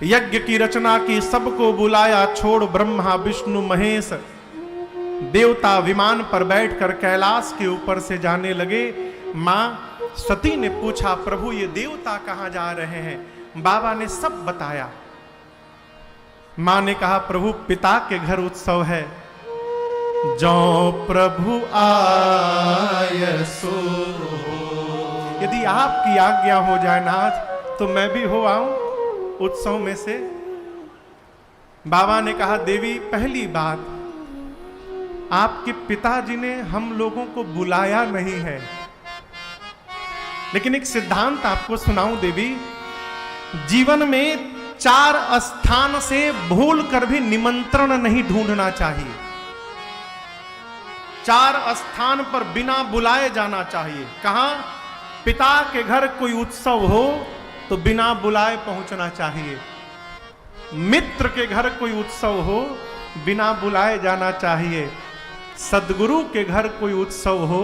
यज्ञ की रचना की, सबको बुलाया, छोड़ ब्रह्मा विष्णु महेश। देवता विमान पर बैठकर कैलाश के ऊपर से जाने लगे। मां सती ने पूछा, प्रभु ये देवता कहां जा रहे हैं? बाबा ने सब बताया। मां ने कहा, प्रभु पिता के घर उत्सव है। जो प्रभु आय सो, यदि आपकी आज्ञा हो जाए नाथ तो मैं भी हो आऊं उत्सव में से। बाबा ने कहा, देवी पहली बात, आपके पिताजी ने हम लोगों को बुलाया नहीं है। लेकिन एक सिद्धांत आपको सुनाऊं देवी, जीवन में 4 स्थान से भूल कर भी निमंत्रण नहीं ढूंढना चाहिए। 4 स्थान पर बिना बुलाए जाना चाहिए। कहां? पिता के घर कोई उत्सव हो तो बिना बुलाए पहुंचना चाहिए। मित्र के घर कोई उत्सव हो बिना बुलाए जाना चाहिए। सदगुरु के घर कोई उत्सव हो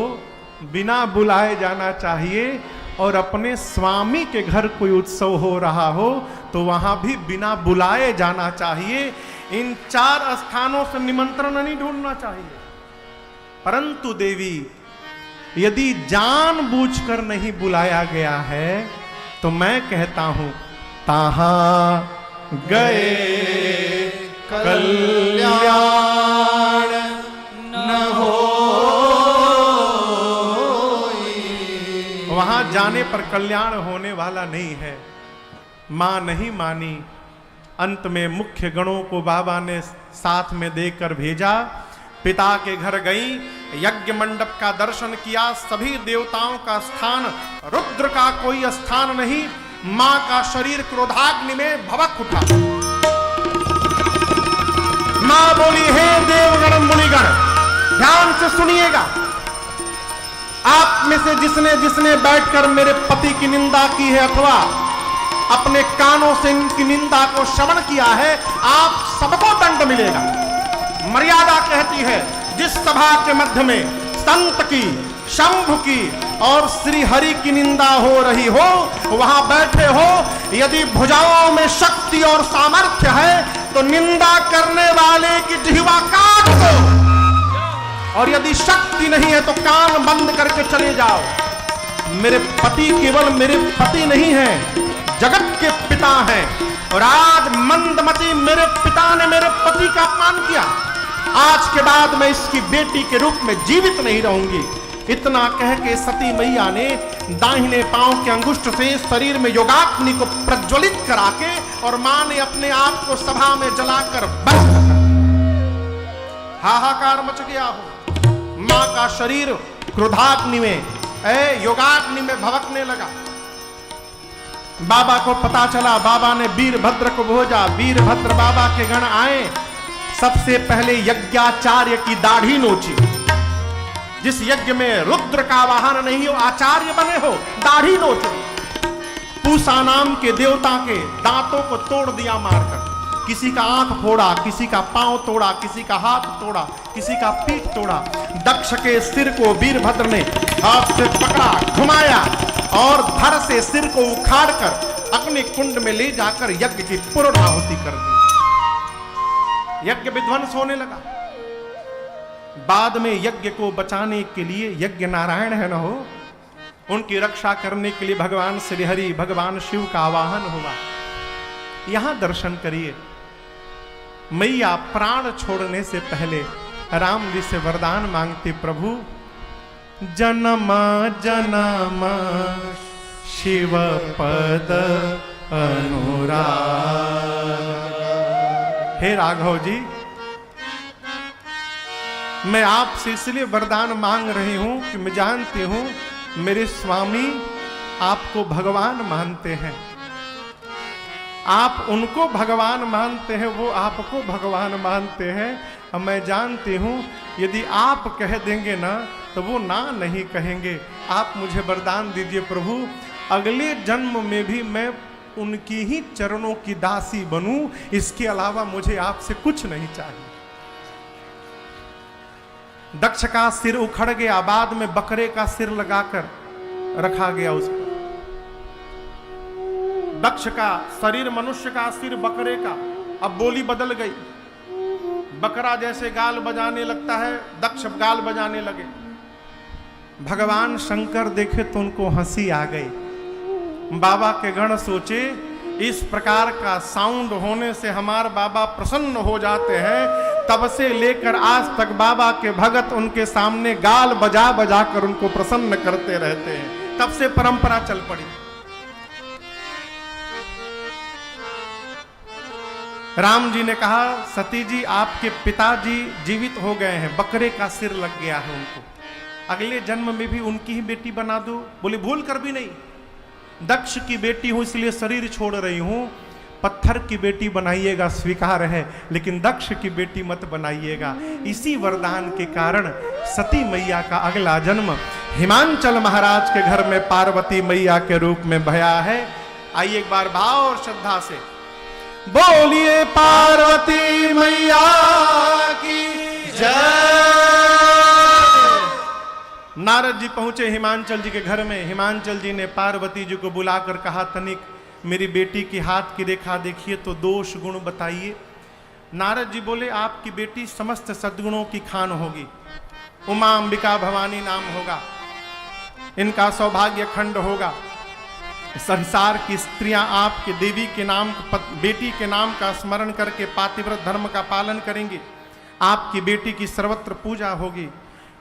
बिना बुलाए जाना चाहिए। और अपने स्वामी के घर कोई उत्सव हो रहा हो तो वहां भी बिना बुलाए जाना चाहिए। इन 4 स्थानों से निमंत्रण नहीं ढूंढना चाहिए। परंतु देवी, यदि जानबूझकर नहीं बुलाया गया है तो मैं कहता हूं, ताहां गए कल्याण न हो। वहां जाने पर कल्याण होने वाला नहीं है। मां नहीं मानी। अंत में मुख्य गणों को बाबा ने साथ में देकर भेजा। पिता के घर गई, यज्ञ मंडप का दर्शन किया। सभी देवताओं का स्थान, रुद्र का कोई स्थान नहीं। मां का शरीर क्रोधाग्नि में भभक उठा। मां बोली, हे देवगण मुनिगण, ध्यान से सुनिएगा। आप में से जिसने जिसने बैठकर मेरे पति की निंदा की है अथवा अपने कानों से इनकी निंदा को श्रवण किया है, आप सबको दंड मिलेगा। मर्यादा कहती है, जिस सभा के मध्य में संत की, शंभु की और श्री हरि की निंदा हो रही हो, वहां बैठे हो, यदि भुजाओं में शक्ति और सामर्थ्य है तो निंदा करने वाले की जिह्वा काट दो, और यदि शक्ति नहीं है तो कान बंद करके चले जाओ। मेरे पति केवल मेरे पति नहीं है, जगत के पिता हैं। और आज मंदमती मेरे पिता ने मेरे पति का अपमान किया। आज के बाद मैं इसकी बेटी के रूप में जीवित नहीं रहूंगी। इतना कह के सती मैया ने दाहिने पांव के अंगुष्ठ से शरीर में योगाग्नि को प्रज्वलित करा के और मां ने अपने आप को सभा में जलाकर बंद कर दिया। हाहाकार मच गया हो। मां का शरीर क्रोधाग्नि में, योगाग्नि में भभकने लगा। बाबा को पता चला। बाबा ने वीरभद्र को भेजा। वीरभद्र बाबा के गण आए। सबसे पहले यज्ञाचार्य की दाढ़ी नोची। जिस यज्ञ में रुद्र का वाहन नहीं हो, आचार्य बने हो, दाढ़ी नोचो। पूसा नाम के देवता के दांतों को तोड़ दिया मारकर। किसी का आंख फोड़ा, किसी का पांव तोड़ा, किसी का हाथ तोड़ा, किसी का पीठ तोड़ा। दक्ष के सिर को वीरभद्र ने हाथ से पकड़ा, घुमाया और धड़ से सिर को उखाड़कर अग्नि कुंड में ले जाकर यज्ञ की पूर्णाहुति कर दी। यज्ञ विध्वंस होने लगा। बाद में यज्ञ को बचाने के लिए यज्ञ नारायण है न हो, उनकी रक्षा करने के लिए भगवान श्री हरि, भगवान शिव का आवाहन हुआ। यहां दर्शन करिए। मैया प्राण छोड़ने से पहले राम जी से वरदान मांगते, प्रभु जन्म जन्म शिव पद अनुराग। हे राघव जी, मैं आपसे इसलिए वरदान मांग रही हूं कि मैं जानती हूं मेरे स्वामी आपको भगवान मानते हैं। आप उनको भगवान मानते हैं, वो आपको भगवान मानते हैं। अब मैं जानती हूं यदि आप कह देंगे ना तो वो ना नहीं कहेंगे। आप मुझे वरदान दीजिए प्रभु, अगले जन्म में भी मैं उनकी ही चरणों की दासी बनूं। इसके अलावा मुझे आपसे कुछ नहीं चाहिए। दक्ष का सिर उखड़ गया। बाद में बकरे का सिर लगाकर रखा गया उस पर। दक्ष का शरीर मनुष्य का, सिर बकरे का। अब बोली बदल गई, बकरा जैसे गाल बजाने लगता है, दक्ष गाल बजाने लगे। भगवान शंकर देखे तो उनको हंसी आ गई। बाबा के गण सोचे इस प्रकार का साउंड होने से हमारे बाबा प्रसन्न हो जाते हैं। तब से लेकर आज तक बाबा के भगत उनके सामने गाल बजा बजा कर उनको प्रसन्न करते रहते हैं। तब से परंपरा चल पड़ी। राम जी ने कहा, सती जी आपके पिताजी जीवित हो गए हैं, बकरे का सिर लग गया है उनको, अगले जन्म में भी उनकी ही बेटी बना दो। बोले भूल कर भी नहीं, दक्ष की बेटी हूं इसलिए शरीर छोड़ रही हूं, पत्थर की बेटी बनाइएगा स्वीकार है, लेकिन दक्ष की बेटी मत बनाइएगा। इसी वरदान के कारण सती मैया का अगला जन्म हिमांचल महाराज के घर में पार्वती मैया के रूप में भया है। आइए एक बार भाव और श्रद्धा से बोलिए पार्वती मैया की जय। नारद जी पहुंचे हिमांचल जी के घर में। हिमांचल जी ने पार्वती जी को बुलाकर कहा, तनिक मेरी बेटी की हाथ की रेखा देखिए तो दोष गुण बताइए। नारद जी बोले, आपकी बेटी समस्त सद्गुणों की खान होगी, उमा अंबिका भवानी नाम होगा, इनका सौभाग्य खंड होगा। संसार की स्त्रियां आपके देवी के नाम, बेटी के नाम का स्मरण करके पातिव्रत धर्म का पालन करेंगी, आपकी बेटी की सर्वत्र पूजा होगी।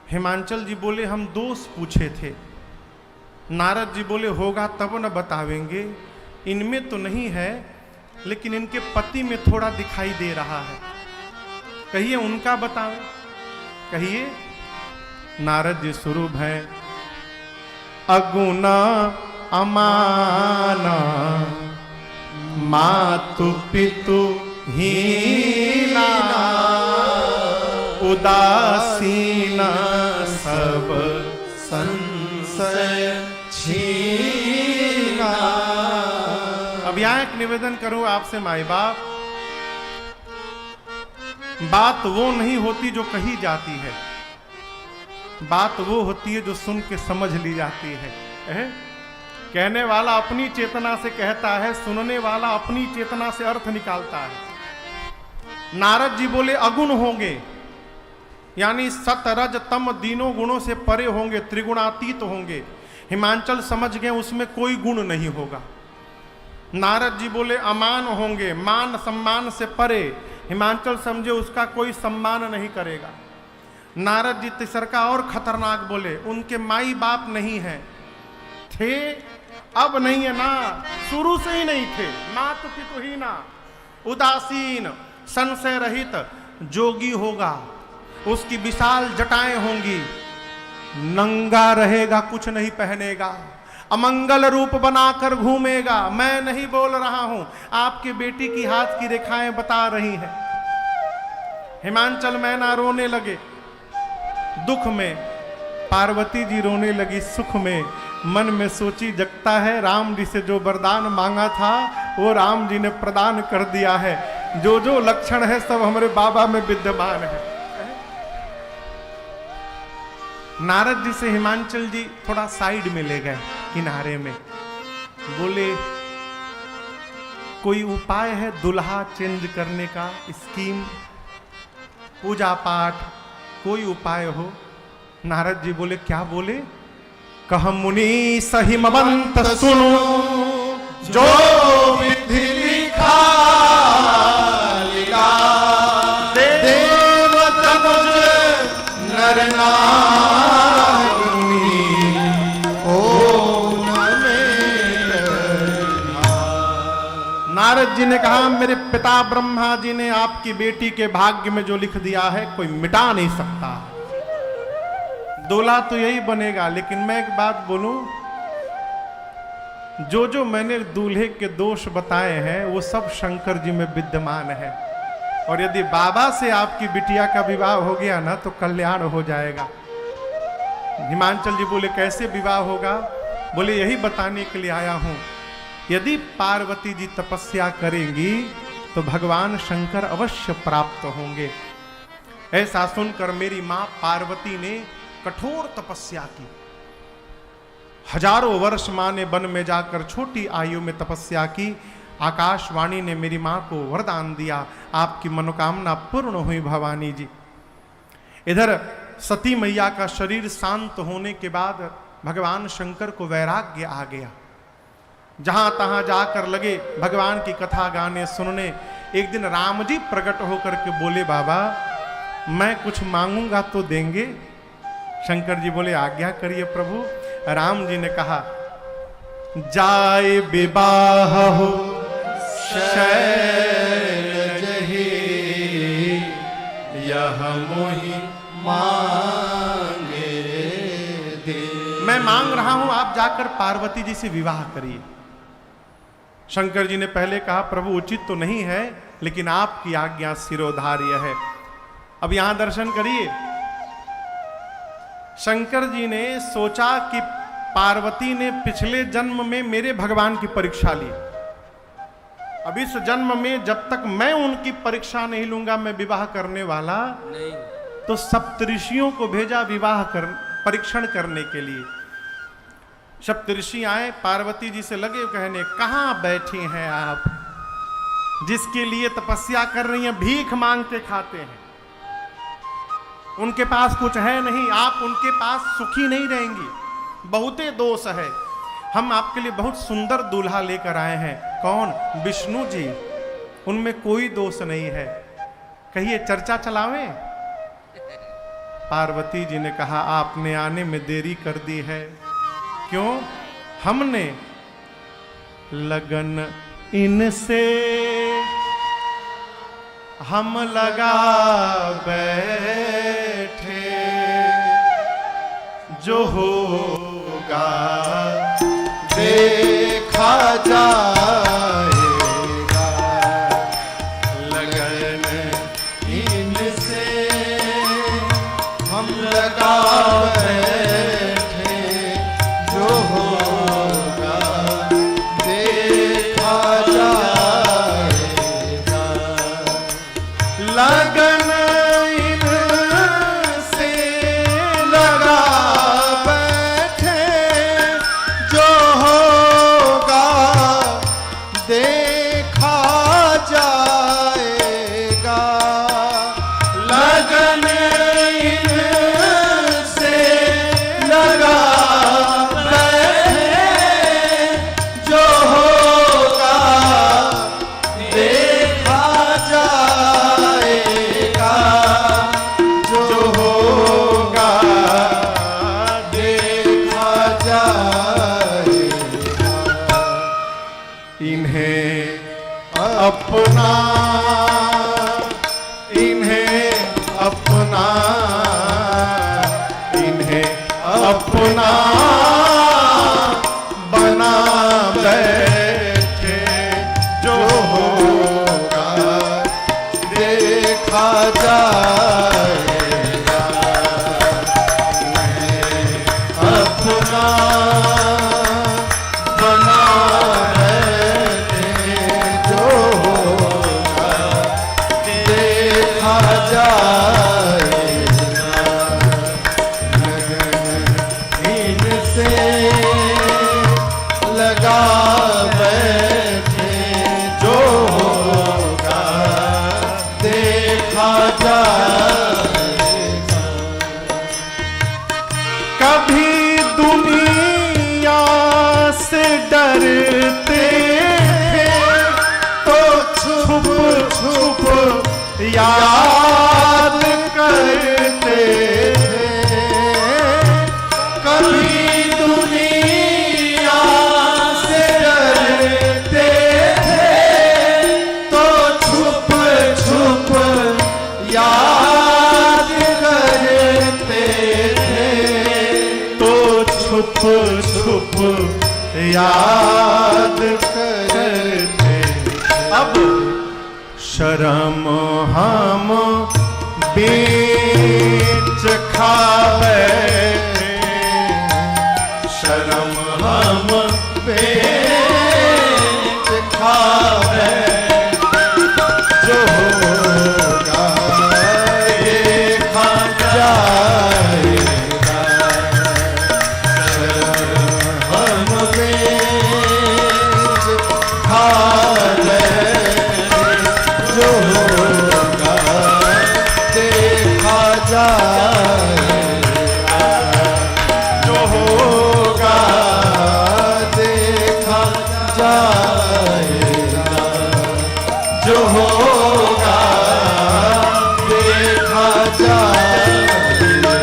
हिमांचल जी बोले, हम दोष पूछे थे। नारद जी बोले, होगा तब न बतावेंगे, इनमें तो नहीं है, लेकिन इनके पति में थोड़ा दिखाई दे रहा है, कहिए उनका बतावें, कहिए। नारद जी स्वरूप है, अगुना अमाना मातु पितु हीना उदासीना सब संशय छीना। अब यहाँ एक निवेदन करूं आपसे माई बाप, बात वो नहीं होती जो कही जाती है, बात वो होती है जो सुन के समझ ली जाती है। कहने वाला अपनी चेतना से कहता है, सुनने वाला अपनी चेतना से अर्थ निकालता है। नारद जी बोले, अगुण होंगे, यानी सत रज तम तीनों गुणों से परे होंगे, त्रिगुणातीत होंगे। हिमांचल समझ गए उसमें कोई गुण नहीं होगा। नारद जी बोले, अमान होंगे, मान सम्मान से परे। हिमांचल समझे उसका कोई सम्मान नहीं करेगा। नारद जी तीसरा और खतरनाक बोले, उनके माई बाप नहीं है, थे अब नहीं है ना, शुरू से ही नहीं थे, मातु पितु ही ना, उदासीन संशय रहित जोगी होगा, उसकी विशाल जटाएं होंगी, नंगा रहेगा, कुछ नहीं पहनेगा, अमंगल रूप बनाकर घूमेगा। मैं नहीं बोल रहा हूं, आपकी बेटी की हाथ की रेखाएं बता रही हैं। हिमांचल मैना रोने लगे, दुख में पार्वती जी रोने लगी, सुख में। मन में सोची जगता है, राम जी से जो वरदान मांगा था वो राम जी ने प्रदान कर दिया है, जो जो लक्षण है सब हमारे बाबा में विद्यमान है। नारद जी से हिमांचल जी थोड़ा साइड में ले गए, किनारे में, बोले कोई उपाय है दुल्हा चेंज करने का, स्कीम, पूजा पाठ, कोई उपाय हो। नारद जी बोले, क्या बोले? कह मुनि सही मवंत सुनो, जो विधि लिखा लिखा, देव तनुज नर नारी ओम नारद जी ने कहा, मेरे पिता ब्रह्मा जी ने आपकी बेटी के भाग्य में जो लिख दिया है कोई मिटा नहीं सकता। दूल्हा तो यही बनेगा, लेकिन मैं एक बात बोलूं, जो जो मैंने दूल्हे के दोष बताए हैं वो सब शंकर जी में विद्यमान है, और यदि बाबा से आपकी बिटिया का विवाह हो गया ना तो कल्याण हो जाएगा। हिमांचल जी बोले, कैसे विवाह होगा? बोले, यही बताने के लिए आया हूं, यदि पार्वती जी तपस्या करेंगी तो भगवान शंकर अवश्य प्राप्त होंगे। ऐसा सुनकर मेरी मां पार्वती ने कठोर तपस्या की। हजारों वर्ष माँ ने वन में जाकर छोटी आयु में तपस्या की। आकाशवाणी ने मेरी माँ को वरदान दिया, आपकी मनोकामना पूर्ण हुई भवानी जी। इधर सती मैया का शरीर शांत होने के बाद भगवान शंकर को वैराग्य आ गया। जहां तहां जाकर लगे भगवान की कथा गाने सुनने। एक दिन राम जी प्रकट होकर के बोले, बाबा मैं कुछ मांगूंगा तो देंगे? शंकर जी बोले, आज्ञा करिए प्रभु। राम जी ने कहा, जाए विवाह हो शैलज ही, यह मोहि मांगे दे। मैं मांग रहा हूं, आप जाकर पार्वती जी से विवाह करिए। शंकर जी ने पहले कहा, प्रभु उचित तो नहीं है, लेकिन आपकी आज्ञा शिरोधार्य है। अब यहां दर्शन करिए। शंकर जी ने सोचा कि पार्वती ने पिछले जन्म में मेरे भगवान की परीक्षा ली। अब इस जन्म में जब तक मैं उनकी परीक्षा नहीं लूंगा, मैं विवाह करने वाला नहीं। तो सप्तऋषियों को भेजा विवाह कर परीक्षण करने के लिए। सप्तऋषि आए, पार्वती जी से लगे कहने, कहां बैठी हैं आप, जिसके लिए तपस्या कर रही हैं, भीख मांग के खाते हैं, उनके पास कुछ है नहीं, आप उनके पास सुखी नहीं रहेंगी, बहुते दोष है। हम आपके लिए बहुत सुंदर दूल्हा लेकर आए हैं। कौन? विष्णु जी, उनमें कोई दोष नहीं है, कहिए चर्चा चलावें। पार्वती जी ने कहा, आपने आने में देरी कर दी है। क्यों? हमने लगन इनसे हम लगा बैठे, जो होगा देखा जाएगा। लगन इनसे हम लगा बैठे, जो होगा देखा जाएगा। लगन इनसे लगा बैठे, जो होगा देखा जाएगा। लगन इनसे लगा बैठे, जो होगा देखा जाएगा। जो होगा देखा जाएगा। इन्हें अपना, इन्हें अपना, इन्हें अपना बना बैठे, जो होगा देखा जाएगा। इन्हें अपना बना बैठे, जो होगा देखा जाएगा। इनसे लगा बैठे, जो होगा देखा जाएगा। कभी दुनिया से डरते थे, तो छुप छुप याद करते थे। कभी दुनिया से डरते थे, तो छुप छुप याद करते थे। तो छुप छुप याद करते। अब शर्म हम बीच खा बैठे, शर्म हम बीच खा बैठे, जो होगा देखा जाएगा। शर्म जो होगा देखा जाएगा,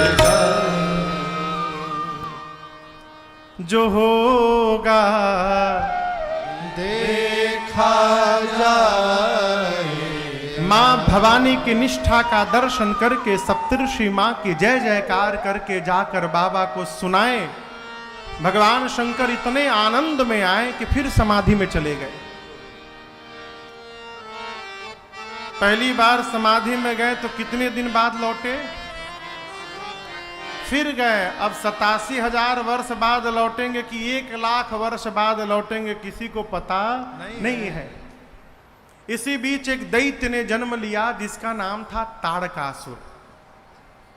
जो होगा देखा जाएगा। माँ भवानी की निष्ठा का दर्शन करके सप्तऋषि माँ की जय जयकार करके जाकर बाबा को सुनाए। भगवान शंकर इतने आनंद में आए कि फिर समाधि में चले गए। पहली बार समाधि में गए तो कितने दिन बाद लौटे? फिर गए। अब 87,000 वर्ष बाद लौटेंगे कि 1,00,000 वर्ष बाद लौटेंगे, किसी को पता नहीं है। इसी बीच एक दैत्य ने जन्म लिया जिसका नाम था ताड़कासुर।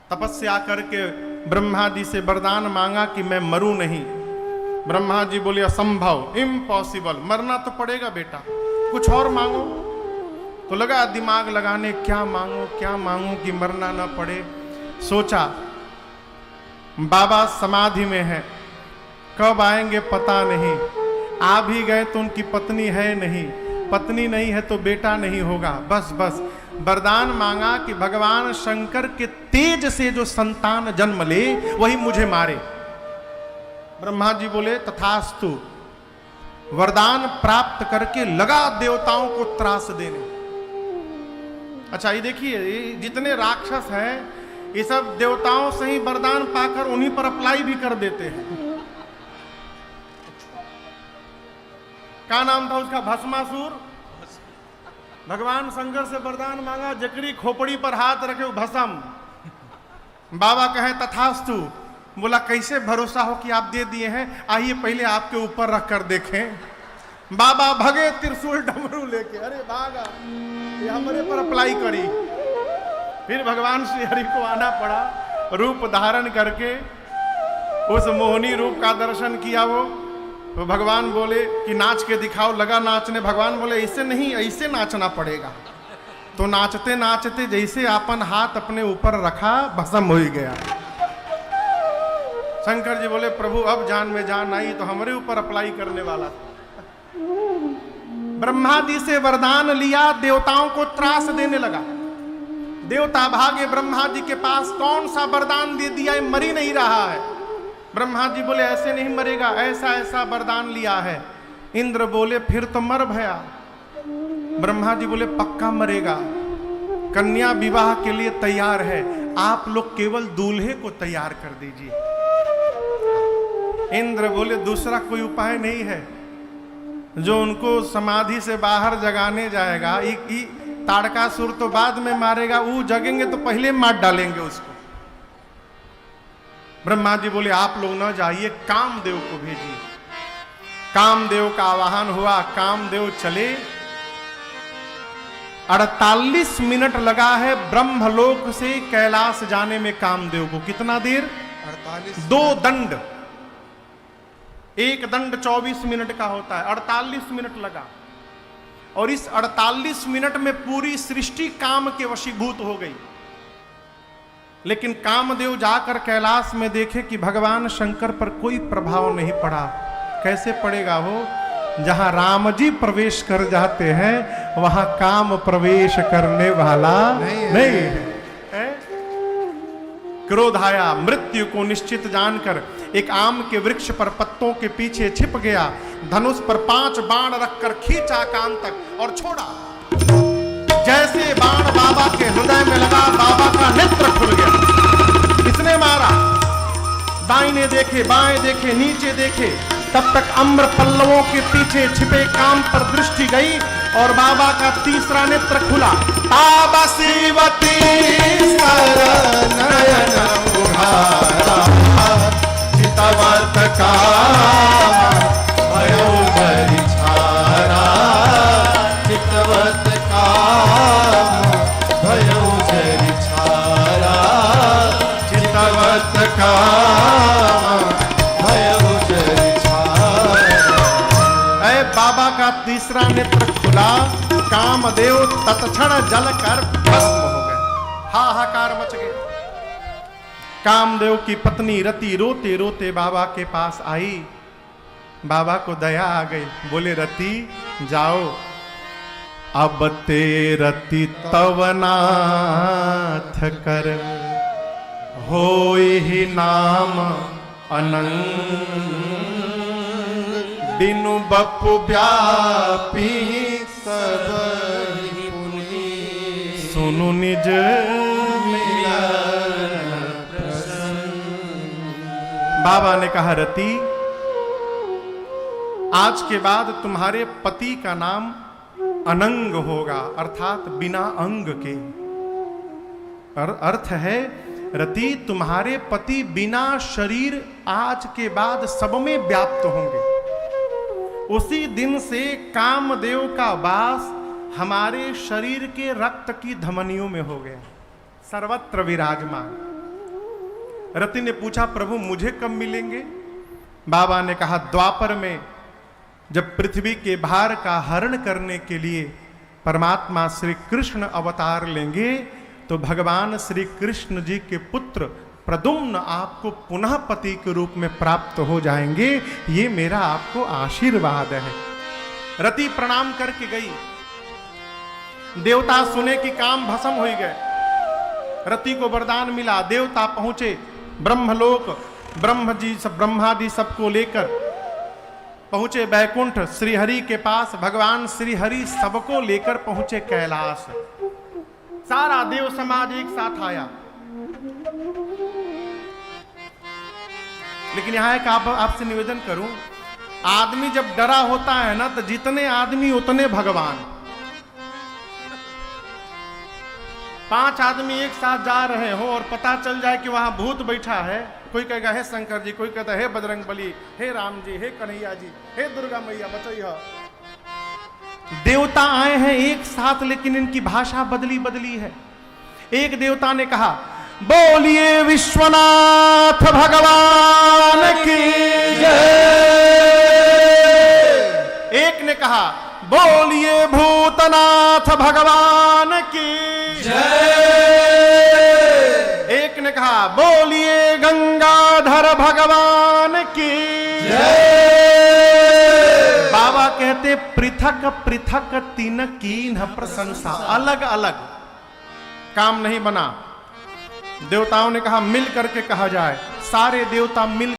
तपस्या करके ब्रह्मा जी से वरदान मांगा कि मैं मरूं नहीं। ब्रह्मा जी बोले असंभव, इम्पॉसिबल, मरना तो पड़ेगा बेटा, कुछ और मांगो। तो लगा दिमाग लगाने, क्या मांगू कि मरना ना पड़े। सोचा बाबा समाधि में है, कब आएंगे पता नहीं। आ भी गए तो उनकी पत्नी है नहीं, पत्नी नहीं है तो बेटा नहीं होगा। बस वरदान मांगा कि भगवान शंकर के तेज से जो संतान जन्म ले वही मुझे मारे। ब्रह्मा जी बोले तथास्तु। वरदान प्राप्त करके लगा देवताओं को त्रास देने। अच्छा ये देखिए, जितने राक्षस हैं ये सब देवताओं से ही वरदान पाकर उन्हीं पर अप्लाई भी कर देते हैं। क्या नाम था उसका? भस्मासुर। भगवान शंकर से वरदान मांगा, जकरी खोपड़ी पर हाथ रखे भस्म। बाबा कहे तथास्तु। बोला कैसे भरोसा हो कि आप दे दिए हैं, आइए पहले आपके ऊपर रख कर देखें। बाबा भगे त्रिशूल डमरू लेके, अरे भागा, ये हमारे पर अप्लाई करी। फिर भगवान श्री हरि को आना पड़ा, रूप धारण करके उस मोहनी रूप का दर्शन किया। वो तो भगवान बोले कि नाच के दिखाओ। लगा नाचने। भगवान बोले ऐसे नहीं, ऐसे नाचना पड़ेगा। तो नाचते नाचते जैसे अपन हाथ अपने ऊपर रखा, भस्म हो ही गया। शंकर जी बोले प्रभु अब जान में जान आई, तो हमारे ऊपर अप्लाई करने वाला था। ब्रह्मा जी से वरदान लिया, देवताओं को त्रास देने लगा। देवता भागे ब्रह्मा जी के पास, कौन सा वरदान दे दिया, मर ही नहीं रहा है। ब्रह्मा जी बोले ऐसे नहीं मरेगा, ऐसा ऐसा वरदान लिया है। इंद्र बोले फिर तो मर भया। ब्रह्मा जी बोले पक्का मरेगा, कन्या विवाह के लिए तैयार है, आप लोग केवल दूल्हे को तैयार कर दीजिए। इंद्र बोले दूसरा कोई उपाय नहीं है, जो उनको समाधि से बाहर जगाने जाएगा। ताड़कासुर तो बाद में मारेगा, वो जगेंगे तो पहले मार डालेंगे उसको। ब्रह्मा जी बोले आप लोग न जाइए, कामदेव को भेजिए। कामदेव का आवाहन हुआ, कामदेव चले। 48 मिनट लगा है ब्रह्मलोक से कैलाश जाने में कामदेव को। कितना देर? 48। 2 दंड, एक दंड 24 मिनट का होता है, 48 मिनट लगा। और इस 48 मिनट में पूरी सृष्टि काम के वशीभूत हो गई। लेकिन कामदेव जाकर कैलाश में देखे कि भगवान शंकर पर कोई प्रभाव नहीं पड़ा। कैसे पड़ेगा वो? जहां राम जी प्रवेश कर जाते हैं वहां काम प्रवेश करने वाला नहीं है। क्रोध आया, मृत्यु को निश्चित जानकर एक आम के वृक्ष पर पत्तों के पीछे छिप गया। धनुष पर 5 बाण रखकर खींचा कान तक और छोड़ा। जैसे बाण बाबा के हृदय में लगा, बाबा का नेत्र खुल गया। किसने मारा? दाहिने देखे, बाएं देखे, नीचे देखे, तब तक अम्र पल्लवों के पीछे छिपे काम पर दृष्टि गई और बाबा का तीसरा नेत्र खुला। ताबा शिवती नयन उघारा, चितवत काम भयो परिछारा, चितवत काम भयो परिछारा, चितवत काम भयो परिछारा। ऐ बाबा का तीसरा नेत्र खुला, कामदेव तत्क्षण जल कर भस्म हो गए। हाहाकार मच गया। कामदेव की पत्नी रति रोते रोते बाबा के पास आई। बाबा को दया आ गई, बोले रति जाओ, अब ते रति तवनाथ कर होय ही नाम अनंग बिनु बपु व्यापी सब पुनि सुनु निज बाबा ने कहा रति आज के बाद तुम्हारे पति का नाम अनंग होगा अर्थात बिना अंग के। अर्थ है रति तुम्हारे पति बिना शरीर आज के बाद सब में व्याप्त होंगे। उसी दिन से कामदेव का वास हमारे शरीर के रक्त की धमनियों में हो गया, सर्वत्र विराजमान। रति ने पूछा प्रभु मुझे कब मिलेंगे? बाबा ने कहा द्वापर में जब पृथ्वी के भार का हरण करने के लिए परमात्मा श्री कृष्ण अवतार लेंगे तो भगवान श्री कृष्ण जी के पुत्र प्रद्युम्न आपको पुनः पति के रूप में प्राप्त हो जाएंगे। ये मेरा आपको आशीर्वाद है। रति प्रणाम करके गई। देवता सुने कि काम भस्म हो गए। रति को वरदान मिला। देवता पहुंचे ब्रह्मलोक, ब्रह्मादि सबको लेकर पहुंचे बैकुंठ श्रीहरि के पास। भगवान श्रीहरि सबको लेकर पहुंचे कैलाश। सारा देव समाज एक साथ आया। लेकिन यहां एक आपसे निवेदन करूं, आदमी जब डरा होता है ना तो जितने आदमी उतने भगवान। 5 आदमी एक साथ जा रहे हो और पता चल जाए कि वहां भूत बैठा है, कोई कहेगा हे शंकर जी, कोई कहता है हे बजरंग बली, हे राम जी, हे कन्हैया जी, हे दुर्गा मैया बचैया। देवता आए हैं एक साथ लेकिन इनकी भाषा बदली बदली है। एक देवता ने कहा बोलिए विश्वनाथ भगवान की जय। एक ने कहा बोलिए भूतनाथ भगवान की जय। एक ने कहा बोलिए गंगाधर भगवान की जय। बाबा कहते पृथक पृथक तीन कीन्ह प्रशंसा, अलग अलग काम नहीं बना। देवताओं ने कहा मिल करके कहा जाए। सारे देवता मिल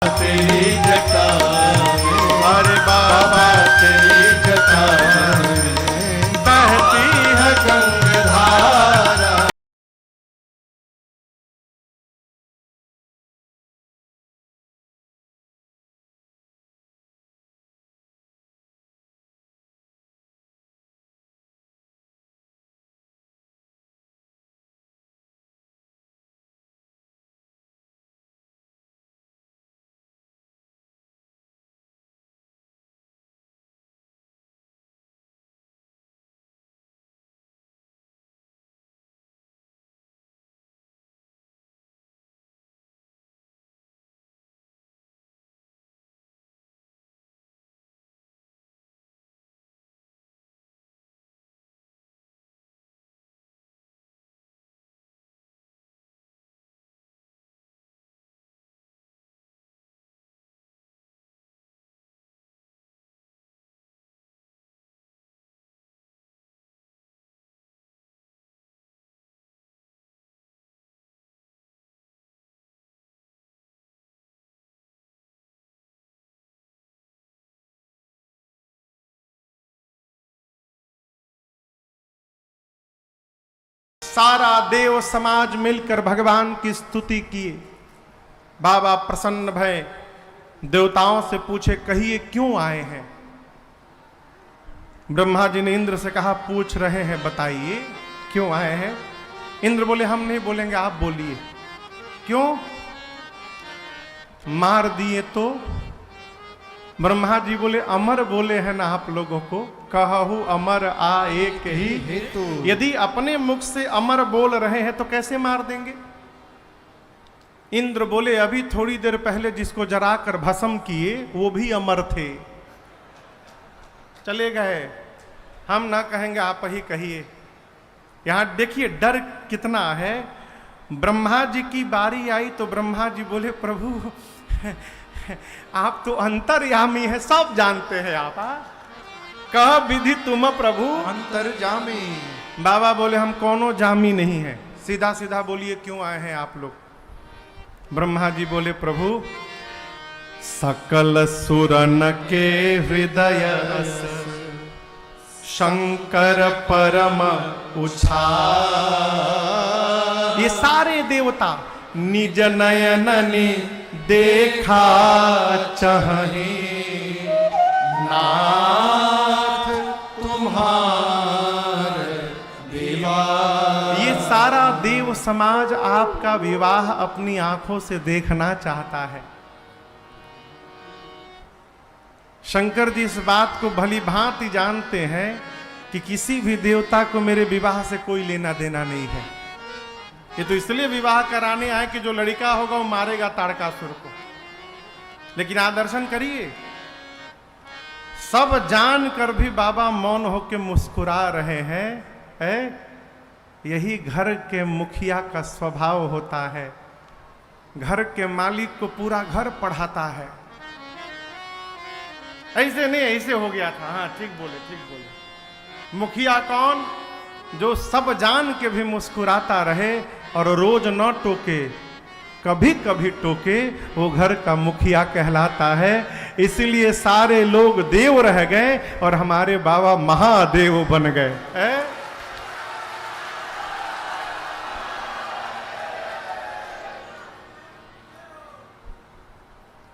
तेरी जटा में, अरे बाबा तेरी जटा में बहती है गंगाधारा। सारा देव समाज मिलकर भगवान की स्तुति किए। बाबा प्रसन्न भय, देवताओं से पूछे कहिए क्यों आए हैं। ब्रह्मा जी ने इंद्र से कहा पूछ रहे हैं बताइए क्यों आए हैं। इंद्र बोले हम नहीं बोलेंगे आप बोलिए। क्यों? मार दिए तो? ब्रह्मा जी बोले अमर बोले हैं ना आप लोगों को, कहू अमर आ एक ही हेतु। यदि अपने मुख से अमर बोल रहे हैं तो कैसे मार देंगे। इंद्र बोले अभी थोड़ी देर पहले जिसको जराकर भस्म किए वो भी अमर थे, चले गए। हम ना कहेंगे आप ही कहिए। यहां देखिए डर कितना है। ब्रह्मा जी की बारी आई तो ब्रह्मा जी बोले प्रभु आप तो अंतर्यामी है, सब जानते हैं आप। कह विधि तुम प्रभु अंतर्जामी। बाबा बोले हम कोनो जामी नहीं है, सीधा सीधा बोलिए क्यों आए हैं आप लोग। ब्रह्मा जी बोले प्रभु सकल सुरन के हृदय शंकर परम उछा। ये सारे देवता निज नयननि देखा चाहे नाथ तुम्हार विवाह। ये सारा देव समाज आपका विवाह अपनी आंखों से देखना चाहता है। शंकर जी इस बात को भली भांति जानते हैं कि किसी भी देवता को मेरे विवाह से कोई लेना देना नहीं है। ये तो इसलिए विवाह कराने आए कि जो लड़का होगा वो मारेगा ताड़कासुर को। लेकिन आप दर्शन करिए, सब जान कर भी बाबा मौन होकर मुस्कुरा रहे हैं। यही घर के मुखिया का स्वभाव होता है। घर के मालिक को पूरा घर पढ़ाता है। ऐसे नहीं ऐसे हो गया था। हाँ ठीक बोले ठीक बोले। मुखिया कौन? जो सब जान के भी मुस्कुराता रहे और रोज न टोके, कभी कभी टोके, वो घर का मुखिया कहलाता है। इसलिए सारे लोग देव रह गए और हमारे बाबा महादेव बन गए।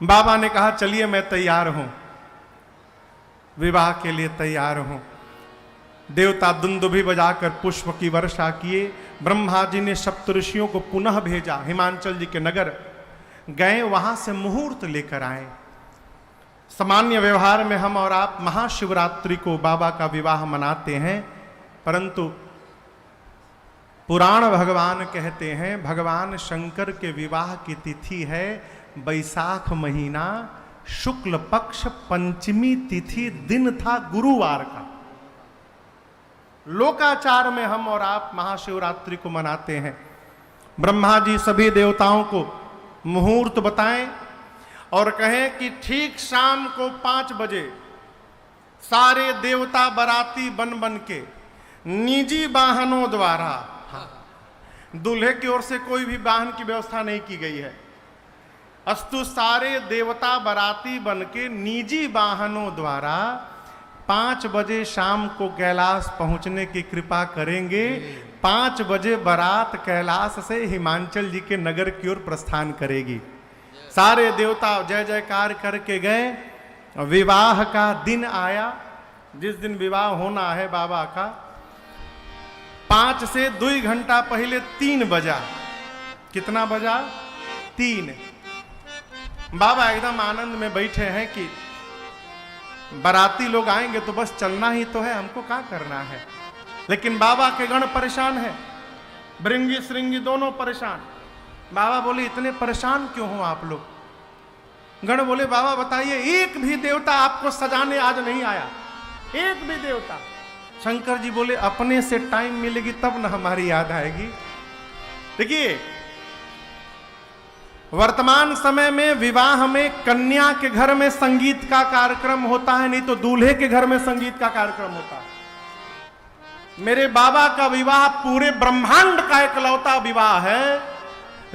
बाबा ने कहा चलिए मैं तैयार हूं, विवाह के लिए तैयार हूं। देवता दुंदुभी बजाकर पुष्प की वर्षा किए। ब्रह्मा जी ने सप्तऋषियों को पुनः भेजा हिमांचल जी के नगर। गए, वहां से मुहूर्त लेकर आए। सामान्य व्यवहार में हम और आप महाशिवरात्रि को बाबा का विवाह मनाते हैं, परंतु पुराण भगवान कहते हैं भगवान शंकर के विवाह की तिथि है बैसाख महीना, शुक्ल पक्ष पंचमी तिथि, दिन था गुरुवार का। लोकाचार में हम और आप महाशिवरात्रि को मनाते हैं। ब्रह्मा जी सभी देवताओं को मुहूर्त बताएं और कहें कि ठीक शाम को 5 बजे सारे देवता बराती बन बन के निजी वाहनों द्वारा, दूल्हे की ओर से कोई भी वाहन की व्यवस्था नहीं की गई है, अस्तु सारे देवता बाराती बनके निजी वाहनों द्वारा 5 बजे शाम को कैलाश पहुंचने की कृपा करेंगे। 5 बजे बारात कैलाश से हिमाचल जी के नगर की ओर प्रस्थान करेगी। सारे देवता जय जयकार करके गए। विवाह का दिन आया, जिस दिन विवाह होना है बाबा का, 5 से 2 घंटा पहले 3 बजा। कितना बजा? 3। बाबा एकदम आनंद में बैठे हैं कि बाराती लोग आएंगे तो बस चलना ही तो है, हमको क्या करना है। लेकिन बाबा के गण परेशान है, भृंगी श्रृंगी दोनों परेशान। बाबा बोले इतने परेशान क्यों हो आप लोग? गण बोले बाबा बताइए, एक भी देवता आपको सजाने आज नहीं आया, एक भी देवता। शंकर जी बोले अपने से टाइम मिलेगी तब ना हमारी याद आएगी। देखिए वर्तमान समय में विवाह में कन्या के घर में संगीत का कार्यक्रम होता है, नहीं तो दूल्हे के घर में संगीत का कार्यक्रम होता है। मेरे बाबा का विवाह पूरे ब्रह्मांड का इकलौता विवाह है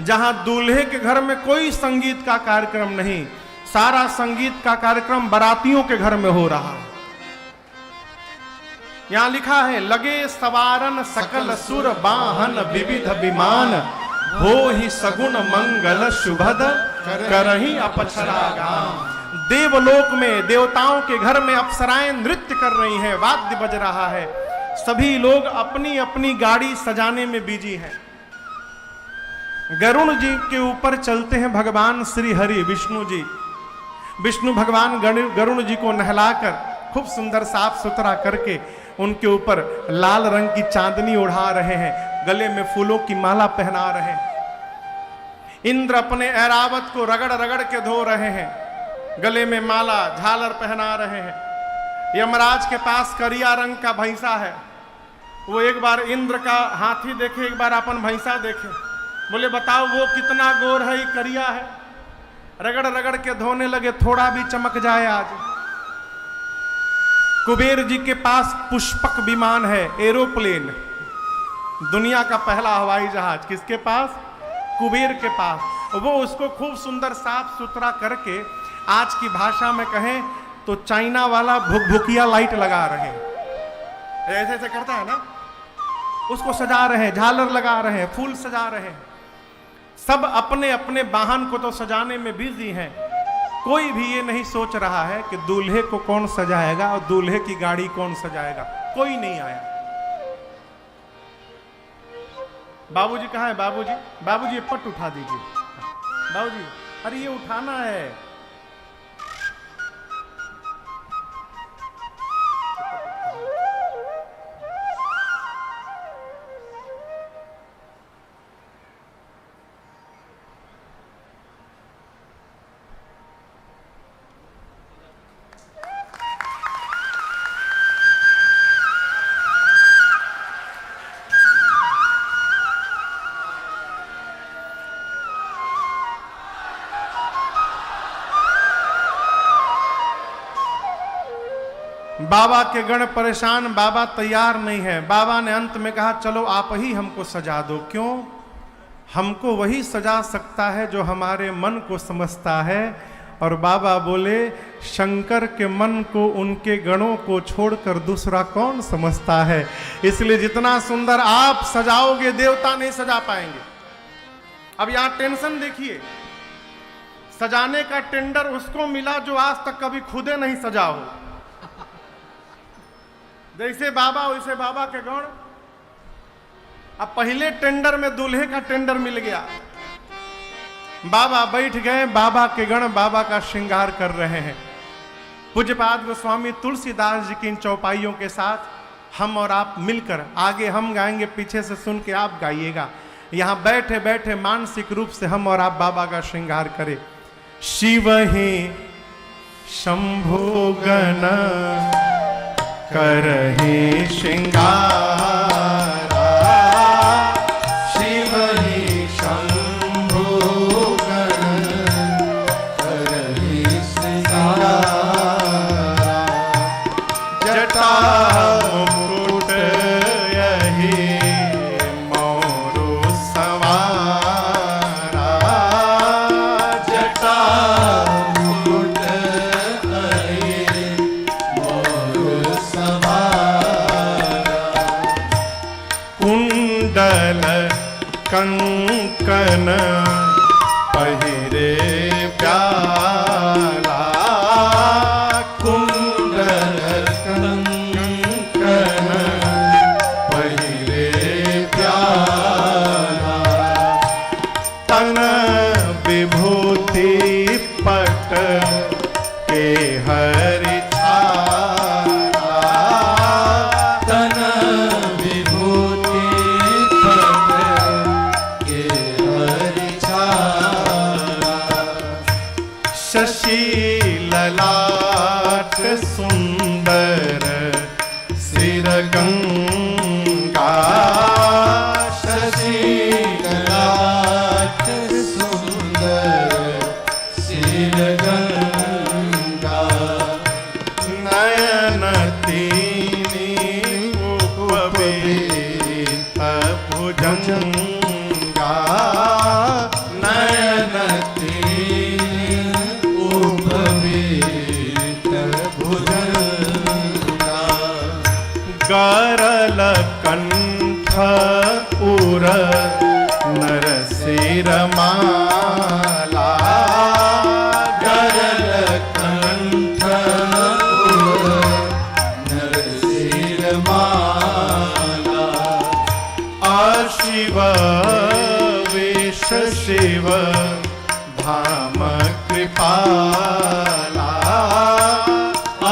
जहां दूल्हे के घर में कोई संगीत का कार्यक्रम नहीं, सारा संगीत का कार्यक्रम बारातियों के घर में हो रहा है। यहां लिखा है लगे सवारन सकल सुर वाहन विविध विमान, हो ही सगुन मंगल शुभद करही अपछरा गाम। देवलोक में देवताओं के घर में अप्सराएं नृत्य कर रही हैं, वाद्य बज रहा है, सभी लोग अपनी अपनी गाड़ी सजाने में बिजी हैं। गरुण जी के ऊपर चलते हैं भगवान श्री हरि विष्णु जी। विष्णु भगवान गरुण जी को नहलाकर खूब सुंदर साफ सुथरा करके उनके ऊपर लाल रंग की चांदनी उड़ा रहे हैं, गले में फूलों की माला पहना रहे हैं। इंद्र अपने ऐरावत को रगड़ रगड़ के धो रहे हैं, गले में माला झालर पहना रहे हैं। यमराज के पास करिया रंग का भैंसा है, वो एक बार इंद्र का हाथी देखे, एक बार अपन भैंसा देखे, बोले बताओ वो कितना गोर है, करिया है। रगड़ रगड़ के धोने लगे, थोड़ा भी चमक जाए आज। कुबेर जी के पास पुष्पक विमान है, एरोप्लेन, दुनिया का पहला हवाई जहाज किसके पास? कुबेर के पास। वो उसको खूब सुंदर साफ सुथरा करके, आज की भाषा में कहें तो चाइना वाला भुकभुकिया लाइट लगा रहे हैं, ऐसे ऐसे करता है ना, उसको सजा रहे हैं, झालर लगा रहे हैं, फूल सजा रहे हैं। सब अपने अपने वाहन को तो सजाने में बिजी हैं। कोई भी ये नहीं सोच रहा है कि दूल्हे को कौन सजाएगा और दूल्हे की गाड़ी कौन सजाएगा, कोई नहीं आया। बाबूजी कहाँ है? बाबूजी, बाबूजी ये पट उठा दीजिए। बाबूजी, अरे ये उठाना है। बाबा के गण परेशान, बाबा तैयार नहीं है। बाबा ने अंत में कहा चलो आप ही हमको सजा दो। क्यों? हमको वही सजा सकता है जो हमारे मन को समझता है। और बाबा बोले शंकर के मन को, उनके गणों को छोड़कर दूसरा कौन समझता है। इसलिए जितना सुंदर आप सजाओगे देवता नहीं सजा पाएंगे। अब यहां टेंशन देखिए, सजाने का टेंडर उसको मिला जो आज तक कभी खुदे नहीं सजा हो। जैसे बाबा वैसे बाबा के गण। अब पहले टेंडर में दूल्हे का टेंडर मिल गया, बाबा बैठ गए, बाबा के गण बाबा का श्रृंगार कर रहे हैं। पूज्यपाद गोस्वामी तुलसीदास जी की इन चौपाइयों के साथ हम और आप मिलकर, आगे हम गाएंगे, पीछे से सुन के आप गाइएगा। यहां बैठे बैठे मानसिक रूप से हम और आप बाबा का श्रृंगार करें। शिव ही शंभो गण करहि श्रृंगारा, शिव ही शंभो गण करहि श्रृंगारा, जटा मुकुट यही मोरु सवारा, जटा कंकन पहिरे प्याला कुंडल कंकन पहिरे प्याला तन विभूति पट के हरि छाला तन विभूति पट के हरि छाला शशि ललाट सुंदर सिर गंगा शशि ललाट सुंदर सिर गंगा नयन तीनी उपवीत भुजंगा नयन तीन उपवीत भुजंगा गरल कंठ उर नरसिर माला गरल कंठ नरसिर माला आशिव वेश शिव धाम कृपाला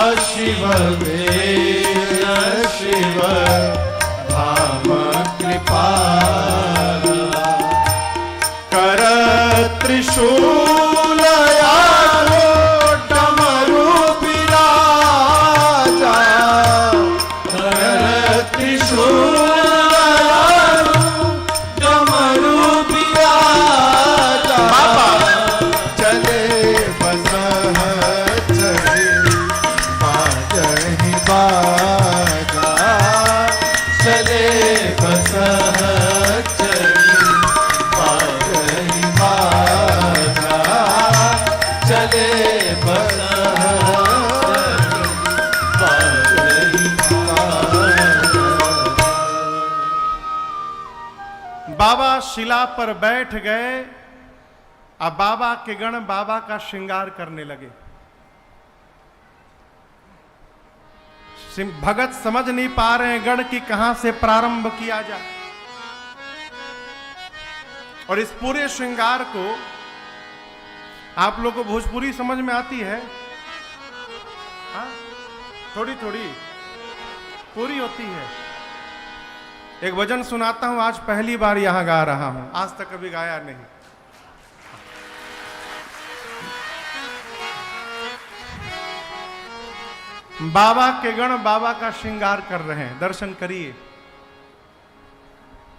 अशिव वेश शिव धाम कृपाला कर त्रिशूल यारो डमरू बिराजा कर त्रिशूल यारो डमरू बिराजा चले बसह चढ़े बाजहि बाजा चले बसह चली बाजहि बाजा चले बसह चली बाजहि बाजा बाबा शिला पर बैठ गए। अब बाबा के गण बाबा का श्रृंगार करने लगे। भगत समझ नहीं पा रहे हैं गण की कहां से प्रारंभ किया जाए। और इस पूरे श्रृंगार को आप लोग को भोजपुरी समझ में आती है? हाँ? थोड़ी थोड़ी पूरी होती है। एक भजन सुनाता हूं, आज पहली बार यहां गा रहा हूं, आज तक कभी गाया नहीं। बाबा के गण बाबा का श्रृंगार कर रहे हैं, दर्शन करिए।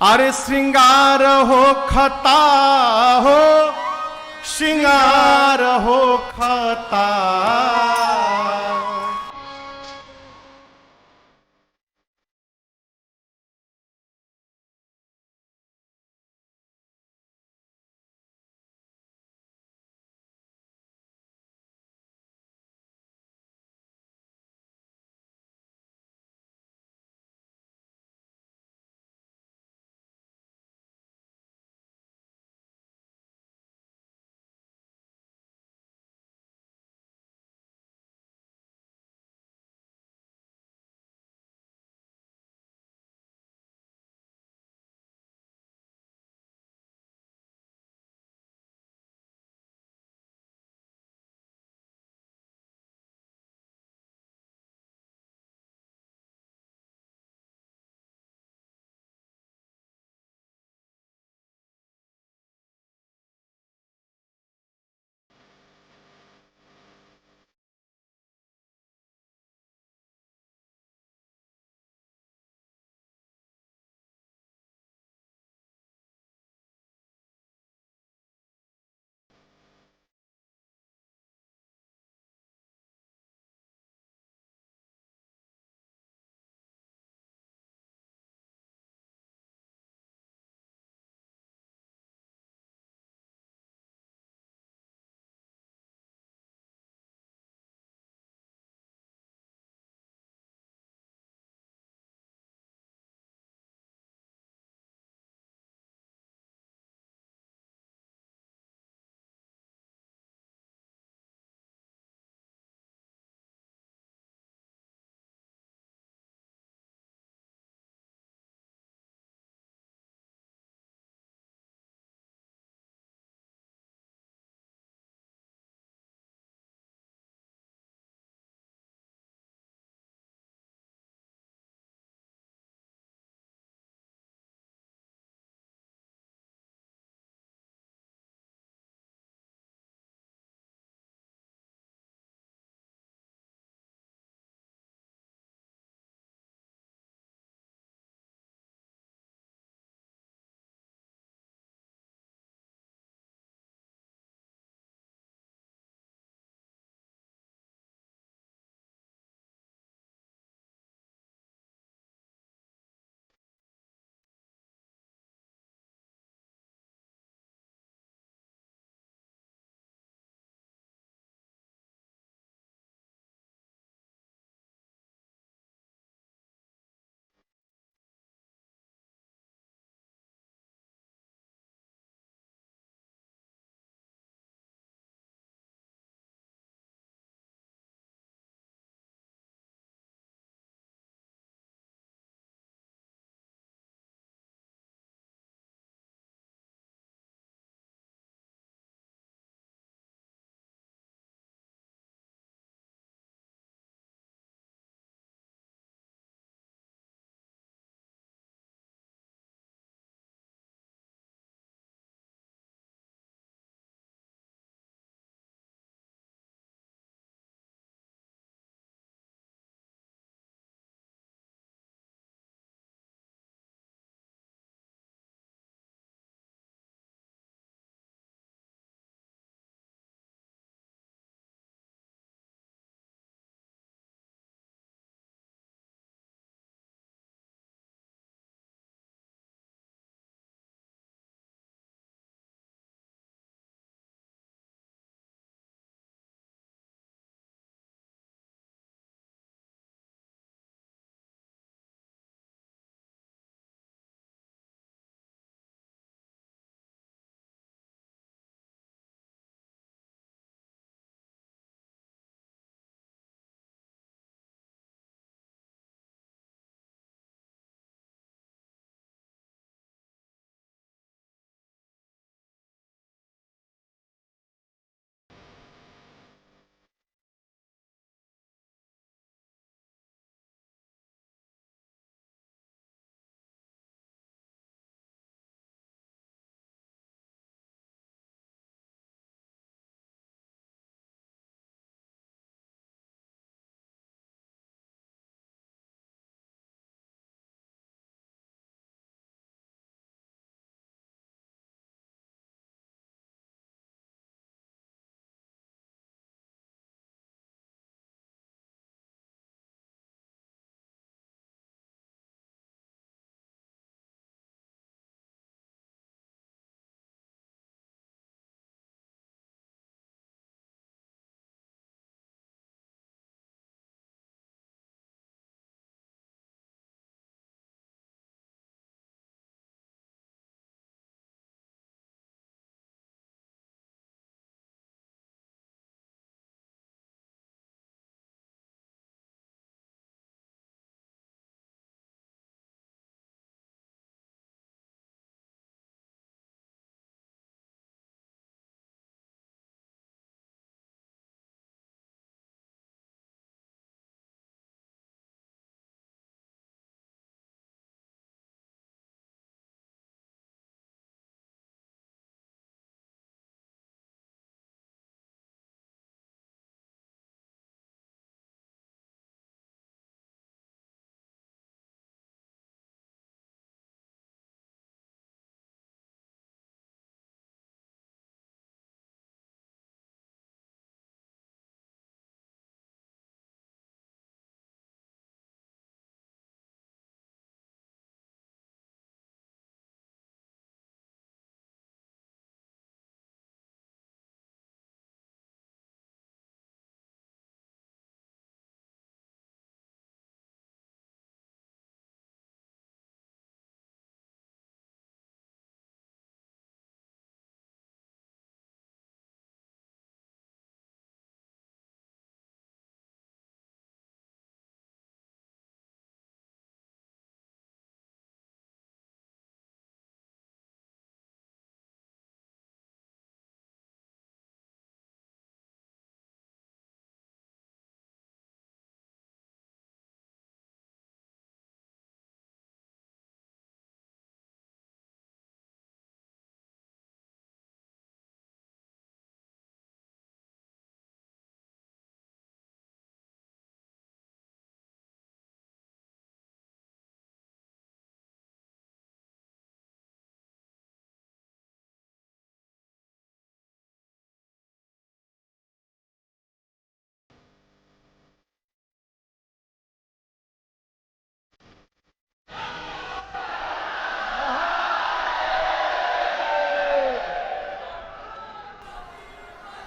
अरे श्रृंगार हो खता हो, श्रृंगार हो खता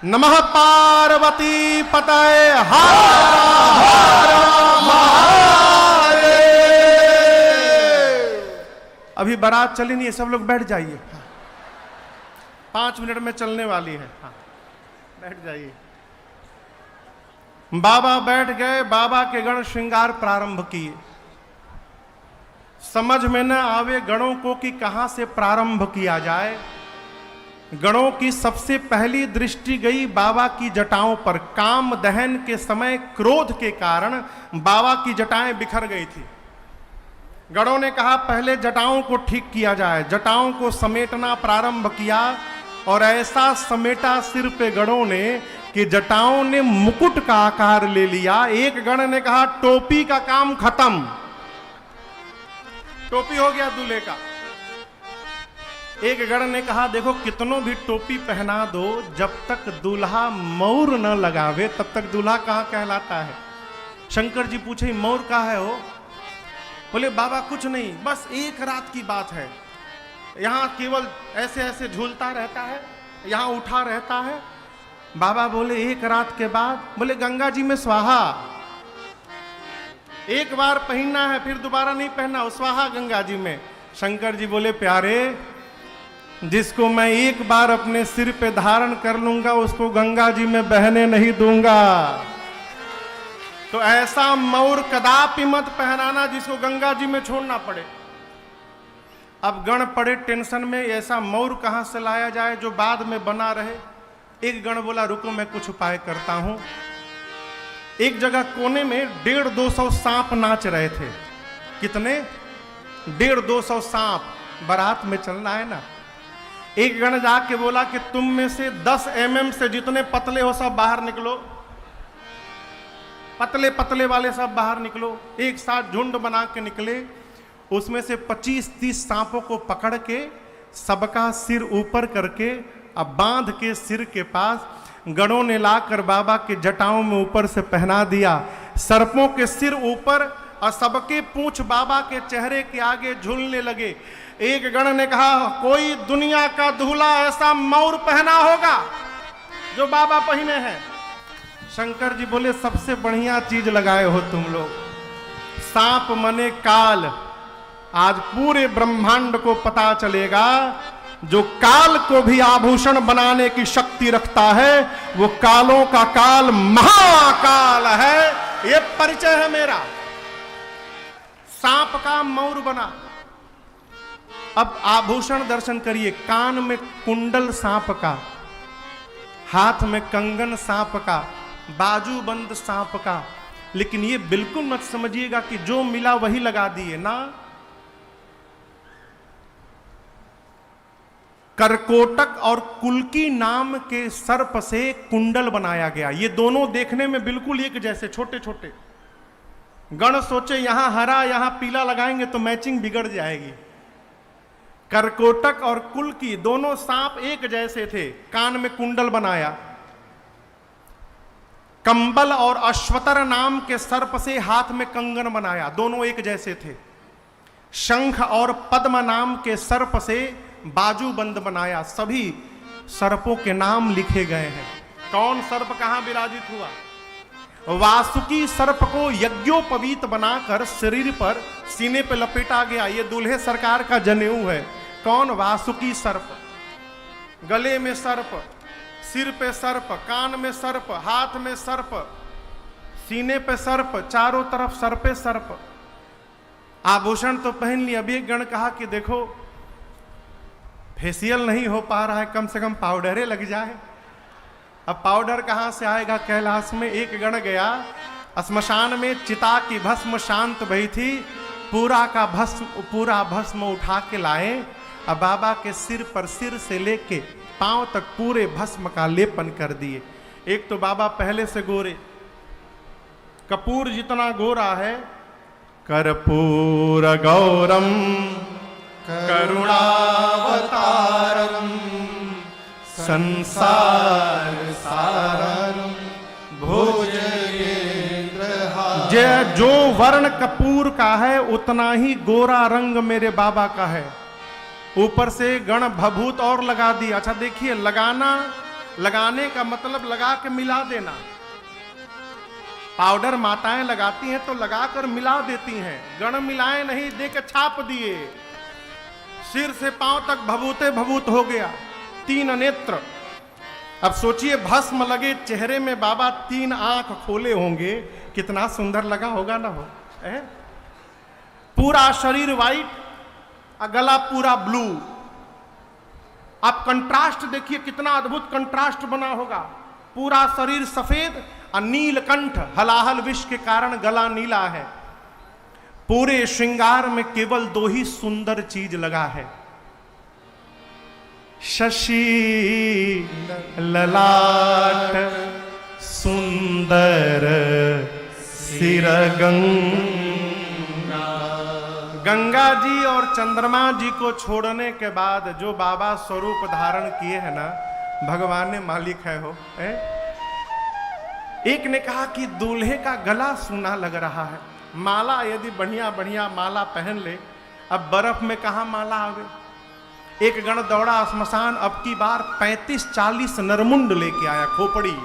नमः पार्वती पतये हर हर महादेव। अभी बारात चली नहीं है, सब लोग बैठ जाइए, 5 मिनट में चलने वाली है। हाँ, बैठ जाइए। बाबा बैठ गए, बाबा के गण श्रृंगार प्रारंभ किए। समझ में न आवे गणों को कि कहां से प्रारंभ किया जाए। गणों की सबसे पहली दृष्टि गई बाबा की जटाओं पर। काम दहन के समय क्रोध के कारण बाबा की जटाएं बिखर गई थी। गणों ने कहा पहले जटाओं को ठीक किया जाए। जटाओं को समेटना प्रारंभ किया और ऐसा समेटा सिर पे गणों ने कि जटाओं ने मुकुट का आकार ले लिया। एक गण ने कहा टोपी का काम खत्म, टोपी हो गया दूल्हे का। एक गण ने कहा देखो कितनों भी टोपी पहना दो, जब तक दूल्हा मौर न लगावे तब तक दूल्हा कहां कहलाता है। शंकर जी पूछे मौर कहाँ है हो? बोले बाबा कुछ नहीं, बस एक रात की बात है, यहां केवल ऐसे ऐसे झूलता रहता है, यहां उठा रहता है। बाबा बोले एक रात के बाद? बोले गंगा जी में स्वाहा, एक बार पहनना है फिर दोबारा नहीं पहनना, स्वाहा गंगा जी में। शंकर जी बोले प्यारे, जिसको मैं एक बार अपने सिर पे धारण कर लूंगा उसको गंगा जी में बहने नहीं दूंगा। तो ऐसा मौर कदापि मत पहनाना जिसको गंगा जी में छोड़ना पड़े। अब गण पड़े टेंशन में, ऐसा मौर कहां से लाया जाए जो बाद में बना रहे। एक गण बोला रुको मैं कुछ उपाय करता हूं। एक जगह कोने में 150-200 सांप नाच रहे थे। कितने? 150-200 सांप। बारात में चलना है ना। एक गण जाके बोला कि तुम में से 10 mm से जितने पतले हो सब बाहर निकलो, पतले पतले वाले सब बाहर निकलो। एक साथ झुंड बना के निकले। उसमें से 25-30 सांपों को पकड़ के सबका सिर ऊपर करके अब बांध के सिर के पास गणों ने लाकर बाबा के जटाओं में ऊपर से पहना दिया। सर्पों के सिर ऊपर और सबके पूंछ बाबा के चेहरे के आगे झूलने लगे। एक गण ने कहा कोई दुनिया का दूल्हा ऐसा मौर पहना होगा जो बाबा पहने हैं। शंकर जी बोले सबसे बढ़िया चीज लगाए हो तुम लोग, सांप मने काल। आज पूरे ब्रह्मांड को पता चलेगा जो काल को भी आभूषण बनाने की शक्ति रखता है वो कालों का काल महाकाल है। ये परिचय है मेरा। सांप का मौर बना। अब आभूषण दर्शन करिए, कान में कुंडल सांप का, हाथ में कंगन सांप का, बाजूबंद सांप का। लेकिन ये बिल्कुल मत समझिएगा कि जो मिला वही लगा दिए ना। करकोटक और कुल्की नाम के सर्प से कुंडल बनाया गया। ये दोनों देखने में बिल्कुल एक जैसे, छोटे छोटे। गण सोचे यहां हरा यहां पीला लगाएंगे तो मैचिंग बिगड़ जाएगी। करकोटक और कुल्की दोनों सांप एक जैसे थे, कान में कुंडल बनाया। कंबल और अश्वतर नाम के सर्प से हाथ में कंगन बनाया, दोनों एक जैसे थे। शंख और पद्म नाम के सर्प से बाजूबंद बनाया। सभी सर्पों के नाम लिखे गए हैं। कौन सर्प कहां विराजित हुआ? वासुकी सर्प को यज्ञोपवीत बनाकर शरीर पर सीने पर लपेटा गया। ये दूल्हे सरकार का जनेऊ है। कौन? वासुकी सर्प। गले में सर्प, सिर पे सर्प, कान में सर्प, हाथ में सर्प, सीने पे सर्प, चारों तरफ सर्पे सर्प। आभूषण तो पहन लिया। अभी एक गण कहा कि देखो फेशियल नहीं हो पा रहा है, कम से कम पाउडर लग जाए। अब पाउडर कहां से आएगा? कैलाश में एक गण गया, श्मशान में चिता की भस्म शांत भई थी, पूरा भस्म उठा के लाए। अब बाबा के सिर पर, सिर से लेके पांव तक पूरे भस्म का लेपन कर दिए। एक तो बाबा पहले से गोरे, कपूर जितना गोरा है। कर्पूर गौरम करुणावतारम संसार सारम भुजगेंद्रहारम। जो वर्ण कपूर का है उतना ही गोरा रंग मेरे बाबा का है। ऊपर से गण भभूत और लगा दी। अच्छा देखिए, लगाना लगाने का मतलब लगा के मिला देना। पाउडर माताएं लगाती हैं तो लगाकर मिला देती हैं, गण मिलाए नहीं, दे के छाप दिए। सिर से पांव तक भभूते भभूत हो गया, 3 नेत्र। अब सोचिए भस्म लगे चेहरे में बाबा 3 आंख खोले होंगे, कितना सुंदर लगा होगा ना हो। पूरा शरीर वाइट, गला पूरा ब्लू। आप कंट्रास्ट देखिए, कितना अद्भुत कंट्रास्ट बना होगा। पूरा शरीर सफेद और नीलकंठ, हलाहल विष के कारण गला नीला है। पूरे श्रृंगार में केवल 2 ही सुंदर चीज लगा है, शशि ललाट सुंदर सिरगंगा। गंगा जी और चंद्रमा जी को छोड़ने के बाद जो बाबा स्वरूप धारण किए हैं ना, भगवान ने मालिक है हो। एक ने कहा कि दूल्हे का गला सूना लग रहा है, माला यदि बढ़िया बढ़िया माला पहन ले, अब बर्फ में कहां माला आवे। एक गण दौड़ा श्मशान, अब की बार 35-40 नरमुंड लेके आया, खोपड़ी,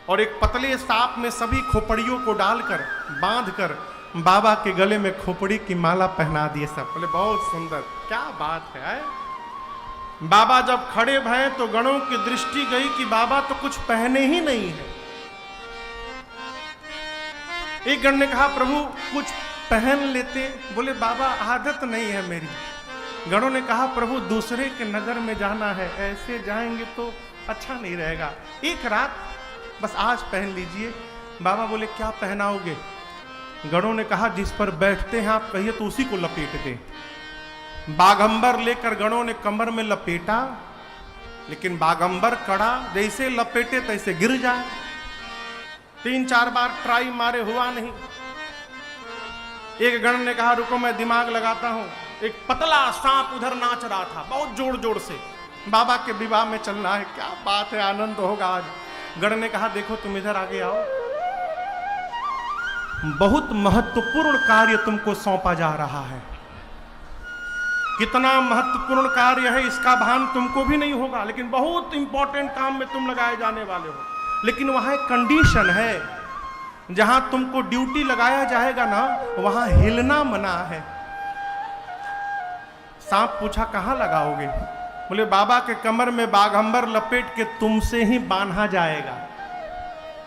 और एक पतले सांप में सभी खोपड़ियों को डालकर बांधकर बाबा के गले में खोपड़ी की माला पहना दिए सब। बोले बहुत सुंदर, क्या बात है। बाबा जब खड़े भये तो गणों की दृष्टि गई कि बाबा तो कुछ पहने ही नहीं है। एक गण ने कहा प्रभु कुछ पहन लेते। बोले बाबा आदत नहीं है मेरी। गणों ने कहा प्रभु दूसरे के नगर में जाना है, ऐसे जाएंगे तो अच्छा नहीं रहेगा, एक रात बस आज पहन लीजिए। बाबा बोले क्या पहनाओगे। गणों ने कहा जिस पर बैठते हैं आप कहिए तो उसी को लपेट दे। बागंबर लेकर गणों ने कमर में लपेटा, लेकिन बागंबर कड़ा, जैसे लपेटे तैसे गिर जाए। 3-4 बार ट्राई मारे, हुआ नहीं। एक गण ने कहा रुको मैं दिमाग लगाता हूं। एक पतला सांप उधर नाच रहा था बहुत जोर जोर से, बाबा के विवाह में चलना है, क्या बात है, आनंद होगा आज। गण ने कहा देखो तुम इधर आगे आओ, बहुत महत्वपूर्ण कार्य तुमको सौंपा जा रहा है। कितना महत्वपूर्ण कार्य है इसका भान तुमको भी नहीं होगा, लेकिन बहुत इंपॉर्टेंट काम में तुम लगाए जाने वाले हो। लेकिन वहां एक कंडीशन है, जहां तुमको ड्यूटी लगाया जाएगा ना वहां हिलना मना है। सांप पूछा कहां लगाओगे। बोले बाबा के कमर में बागंबर लपेट के तुमसे ही बांधा जाएगा,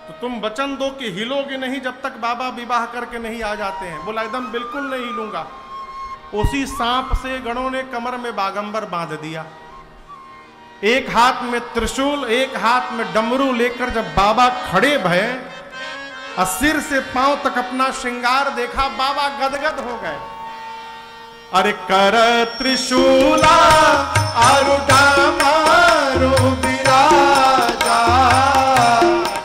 तो तुम वचन दो कि हिलोगे नहीं जब तक बाबा विवाह करके नहीं आ जाते हैं। बोला एकदम बिल्कुल नहीं हिलूंगा। उसी सांप से गणों ने कमर में बागंबर बांध दिया। एक हाथ में त्रिशूल, एक हाथ में डमरू लेकर जब बाबा खड़े भये और सिर से पांव तक अपना श्रृंगार देखा, बाबा गदगद हो गए। अरे कर त्रिशूला आरुढ़ा मारो विराजा,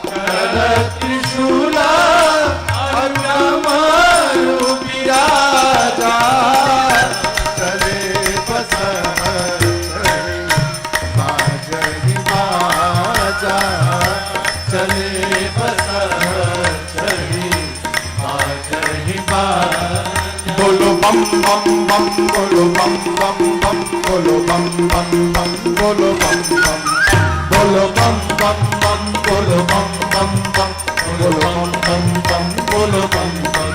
कर त्रिशूला आरुढ़ा मारो विराजा, चले बसंत बाजरी बाजा, चले बसंत बाजरी बाजा। बोलो बम बम बम, बोलो बम बम बम, बोलो बम बम बम, बोलो बम बम, बोलो बम बम बम, बोलो बम बम बम, बोलो बम बम बम, बोलो बम बम।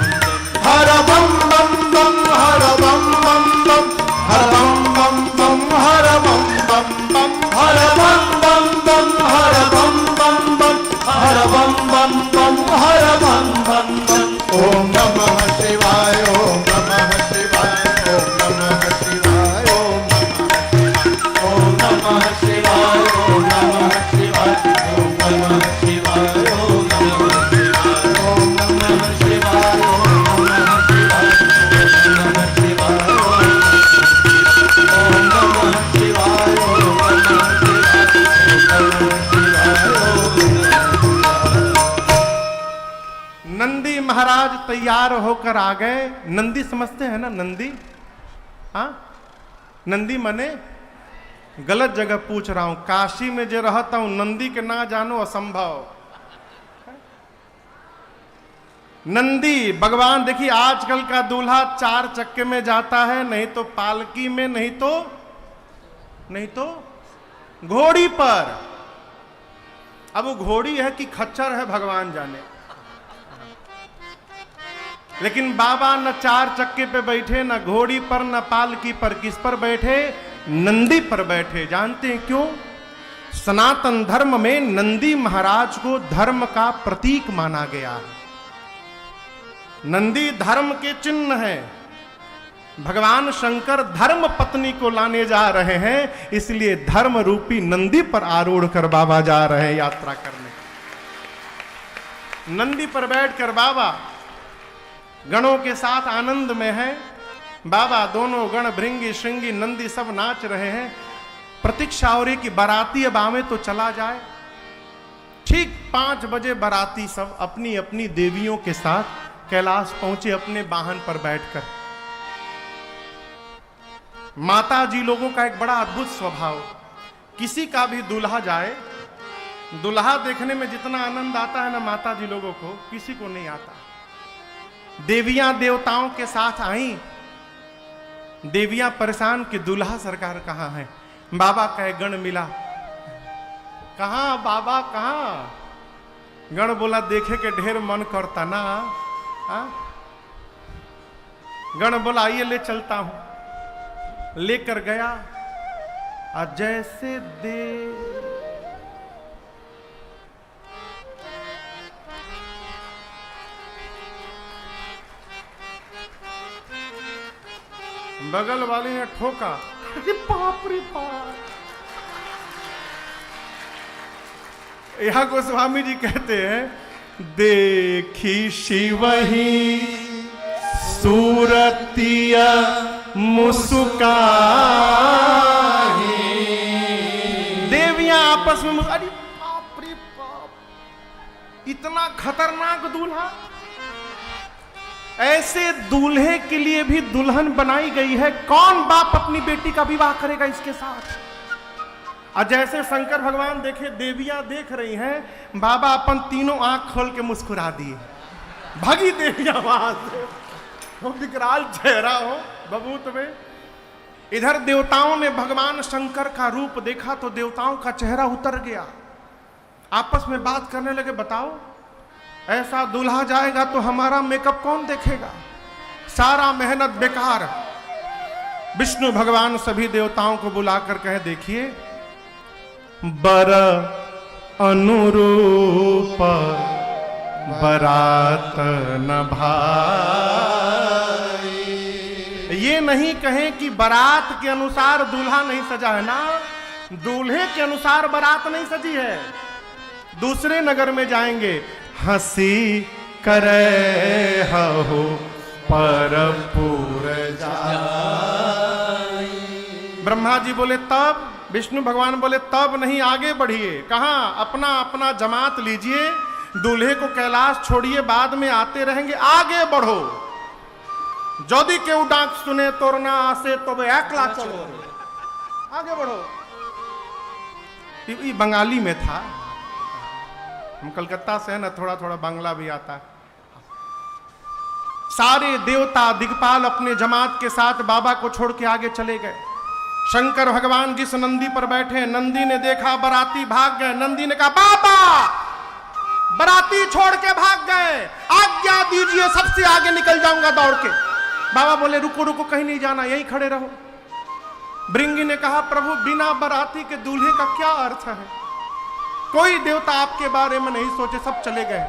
हर बम बम बम, हर बम बम बम, हर बम बम बम, हर बम बम बम, हर बम बम बम, हर बम बम बम, हर बम बम बम, हर बम बम बम। ओम नमः शिवाय, ओम नमः शिवाय, ओम नमः शिवाय, ओम नमः शिवाय, ओम नमः शिवाय, ओम नमः शिवाय, ओम नमः शिवाय, ओम नमः शिवाय, ओम नमः शिवाय, ओम नमः शिवाय, ओम नमः शिवाय, ओम नमः शिवाय। नंदी महाराज तैयार होकर आ गए। नंदी समझते हैं ना, नंदी, हाँ नंदी मने गलत जगह पूछ रहा हूं, काशी में जो रहता हूं नंदी के ना जानो असंभव। नंदी भगवान देखिए आजकल का दूल्हा 4 चक्के में जाता है, नहीं तो पालकी में, नहीं तो घोड़ी पर। अब वो घोड़ी है कि खच्चर है भगवान जाने। लेकिन बाबा न चार चक्के पे बैठे, न घोड़ी पर, न पालकी पर। किस पर बैठे? नंदी पर बैठे। जानते हैं क्यों? सनातन धर्म में नंदी महाराज को धर्म का प्रतीक माना गया है। नंदी धर्म के चिन्ह है। भगवान शंकर धर्म पत्नी को लाने जा रहे हैं, इसलिए धर्म रूपी नंदी पर आरूढ़ कर बाबा जा रहे हैं यात्रा करने। नंदी पर बैठकर बाबा गणों के साथ आनंद में है। बाबा दोनों गण, भृंगी श्रृंगी नंदी सब नाच रहे हैं। प्रतीक्षा हो रही कि बाराती अब आवे तो चला जाए। ठीक 5 बजे बाराती सब अपनी अपनी देवियों के साथ कैलाश पहुंचे अपने वाहन पर बैठकर। माता जी लोगों का एक बड़ा अद्भुत स्वभाव, किसी का भी दूल्हा जाए, दूल्हा देखने में जितना आनंद आता है ना माता जी लोगों को, किसी को नहीं आता। देवियां देवताओं के साथ आई, देवियां परेशान कि दूल्हा सरकार कहां है। बाबा कहे गण मिला। कहां बाबा कहां? गण बोला देखे के ढेर मन करता ना। गण बोला आइए ले चलता हूं। लेकर गया और जैसे बगल वाले ने ठोका। अरे बाप रे बाप। यहां गोस्वामी जी कहते हैं देखी शिवही सूरतिया मुस्काही। देवियां आपस में अरे बाप रे बाप, इतना खतरनाक दूल्हा। ऐसे दूल्हे के लिए भी दुल्हन बनाई गई है। कौन बाप अपनी बेटी का विवाह करेगा इसके साथ? और जैसे शंकर भगवान देखे देवियां देख रही हैं, बाबा अपन तीनों आंख खोल के मुस्कुरा दिए। भागी देवियां वहां से, विकराल चेहरा हो बबूत में। इधर देवताओं ने भगवान शंकर का रूप देखा तो देवताओं का चेहरा उतर गया। आपस में बात करने लगे, बताओ ऐसा दूल्हा जाएगा तो हमारा मेकअप कौन देखेगा? सारा मेहनत बेकार। विष्णु भगवान सभी देवताओं को बुलाकर कहे देखिए बर अनुरूप बरात न भाई। ये नहीं कहें कि बारात के अनुसार दूल्हा नहीं सजा है ना, दूल्हे के अनुसार बारात नहीं सजी है। दूसरे नगर में जाएंगे, हंसी करे हो पर पूर जाए। ब्रह्मा जी बोले तब, विष्णु भगवान बोले तब नहीं, आगे बढ़िए। कहां? अपना अपना जमात लीजिए, दूल्हे को कैलाश छोड़िए, बाद में आते रहेंगे, आगे बढ़ो। यदि केहू डाक सुने तोरना आसे तो एकला चलो, आगे बढ़ो। ये बंगाली में था, हम कलकत्ता से है ना, थोड़ा थोड़ा बांग्ला भी आता है। सारे देवता दिग्पाल अपने जमात के साथ बाबा को छोड़ के आगे चले गए। शंकर भगवान जिस नंदी पर बैठे, नंदी ने देखा बराती भाग गए। नंदी ने कहा बाबा बराती छोड़ के भाग गए, आज्ञा दीजिए, सबसे आगे निकल जाऊंगा दौड़ के। बाबा बोले रुको रुको, कहीं नहीं जाना, यहीं खड़े रहो। भृंगी ने कहा प्रभु बिना बराती के दूल्हे का क्या अर्थ है? कोई देवता आपके बारे में नहीं सोचे, सब चले गए।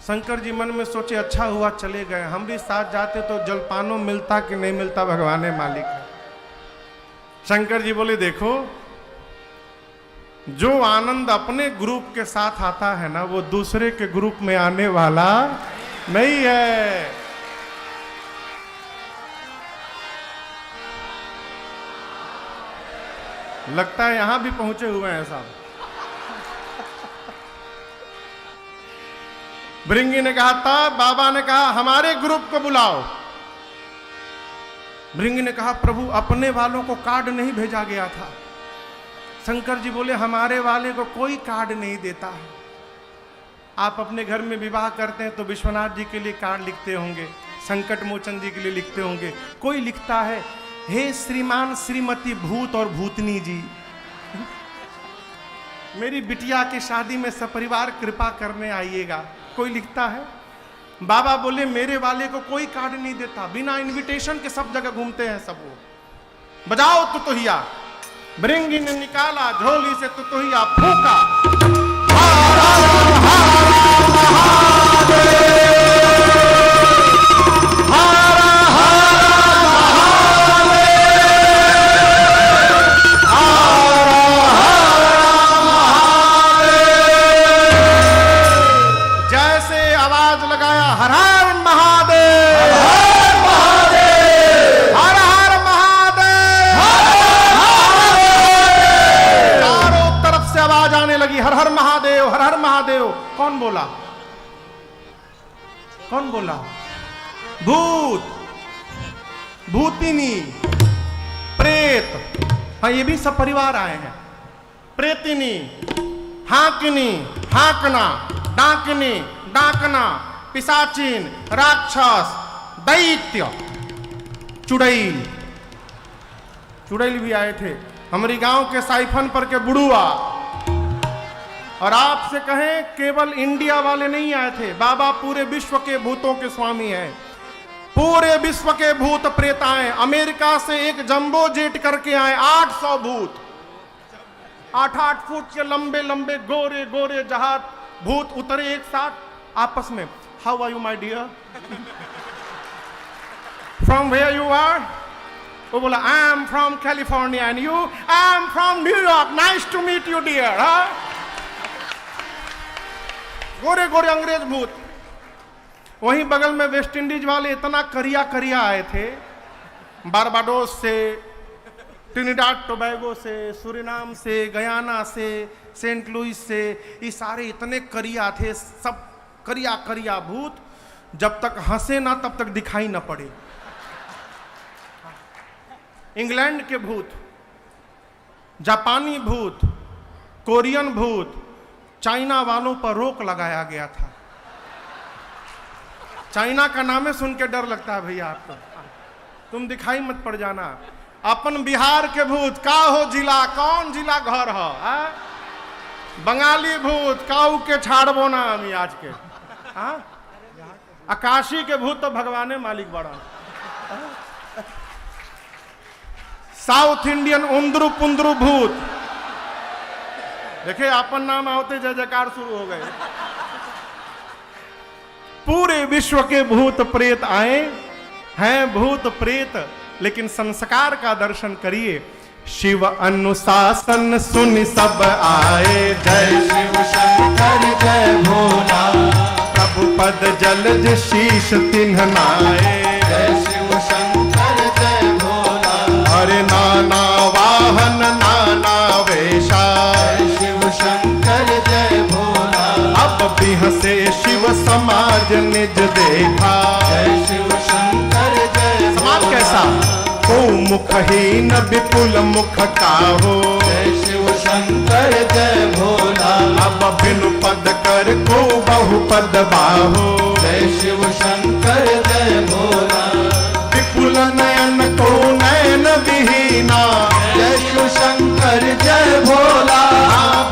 शंकर जी मन में सोचे अच्छा हुआ चले गए, हम भी साथ जाते तो जलपानों मिलता कि नहीं मिलता, भगवान मालिक है। शंकर जी बोले देखो जो आनंद अपने ग्रुप के साथ आता है ना, वो दूसरे के ग्रुप में आने वाला नहीं है। लगता है यहां भी पहुंचे हुए हैं साहब। भृंगी ने कहा तब बाबा ने कहा हमारे ग्रुप को बुलाओ। भृंगी ने कहा प्रभु अपने वालों को कार्ड नहीं भेजा गया था। शंकर जी बोले हमारे वाले को कोई कार्ड नहीं देता है। आप अपने घर में विवाह करते हैं तो विश्वनाथ जी के लिए कार्ड लिखते होंगे, संकट मोचन जी के लिए लिखते होंगे, कोई लिखता है हे श्रीमान श्रीमती भूत और भूतनी जी। मेरी बिटिया की शादी में सपरिवार कृपा करने आइएगा। कोई लिखता है। बाबा बोले मेरे वाले को कोई कार्ड नहीं देता, बिना इनविटेशन के सब जगह घूमते हैं सब वो। बजाओ तुतुहिया, भृंगी ने निकाला झोली से तुतुहिया, फूका। हर हर महादेव, हर हर महादेव। कौन बोला? कौन बोला? भूत, भूतिनी, प्रेत। हाँ, ये भी सब परिवार आए हैं। प्रेतिनी, हाकिनी, हाकना, डाकिनी, डाकना, पिशाचिन, राक्षस, दैत्य, चुड़ैल। चुड़ैल भी आए थे। हमारी गांव के साइफन पर के बुढ़ुआ। और आपसे कहें केवल इंडिया वाले नहीं आए थे, बाबा पूरे विश्व के भूतों के स्वामी हैं। पूरे विश्व के भूत प्रेत आए। अमेरिका से एक जंबो जेट करके आए 800 भूत, 8-8 फुट के लंबे लंबे गोरे गोरे जहाज भूत उतरे एक साथ आपस में। How are you my dear, from where you are? वो बोला I am from California and you? I am from New York, nice to meet you dear. हाँ, गोरे गोरे अंग्रेज भूत। वहीं बगल में वेस्ट इंडीज वाले इतना करिया करिया आए थे, बारबाडोस से, ट्रिनिडाड टोबैगो से, सुरिनाम से, गयाना से, सेंट लुइस से। ये सारे इतने करिया थे, सब करिया करिया भूत। जब तक हंसे ना तब तक दिखाई ना पड़े। इंग्लैंड के भूत, जापानी भूत, कोरियन भूत, चाइना वालों पर रोक लगाया गया था। चाइना का नाम सुन के डर लगता है भैया आपको, तुम दिखाई मत पड़ जाना। अपन बिहार के भूत, का हो जिला, कौन जिला घर हो? बंगाली भूत, काऊ के छाड़बो ना हम आज के। आकाशी के भूत तो भगवाने मालिक बड़ा। साउथ इंडियन उंदरू पुंदरू भूत, देखिए अपन नाम आते जय जयकार शुरू हो गए। पूरे विश्व के भूत प्रेत आए हैं। भूत प्रेत, लेकिन संस्कार का दर्शन करिए। शिव अनुशासन सुन सब आए, जय शिव शंकर जय भोला। प्रभु पद जलज शीश तिन्ह नाए, जय शिव शंकर जय भोला। अरे नाना वाहन नाना वेशा, जय शिव शंकर जय भोला। अब बिहसे शिव समाज निज देखा, जय शिव शंकर जय समाज कैसा? को मुखहीन विपुल मुख काहो, जय शिव शंकर जय भोला। अब बिनु पद कर को बहुपद बाहो, जय शिव शंकर जय भोला। विपुल नयन को नयन विहीना, जय शिव शंकर जय भोला।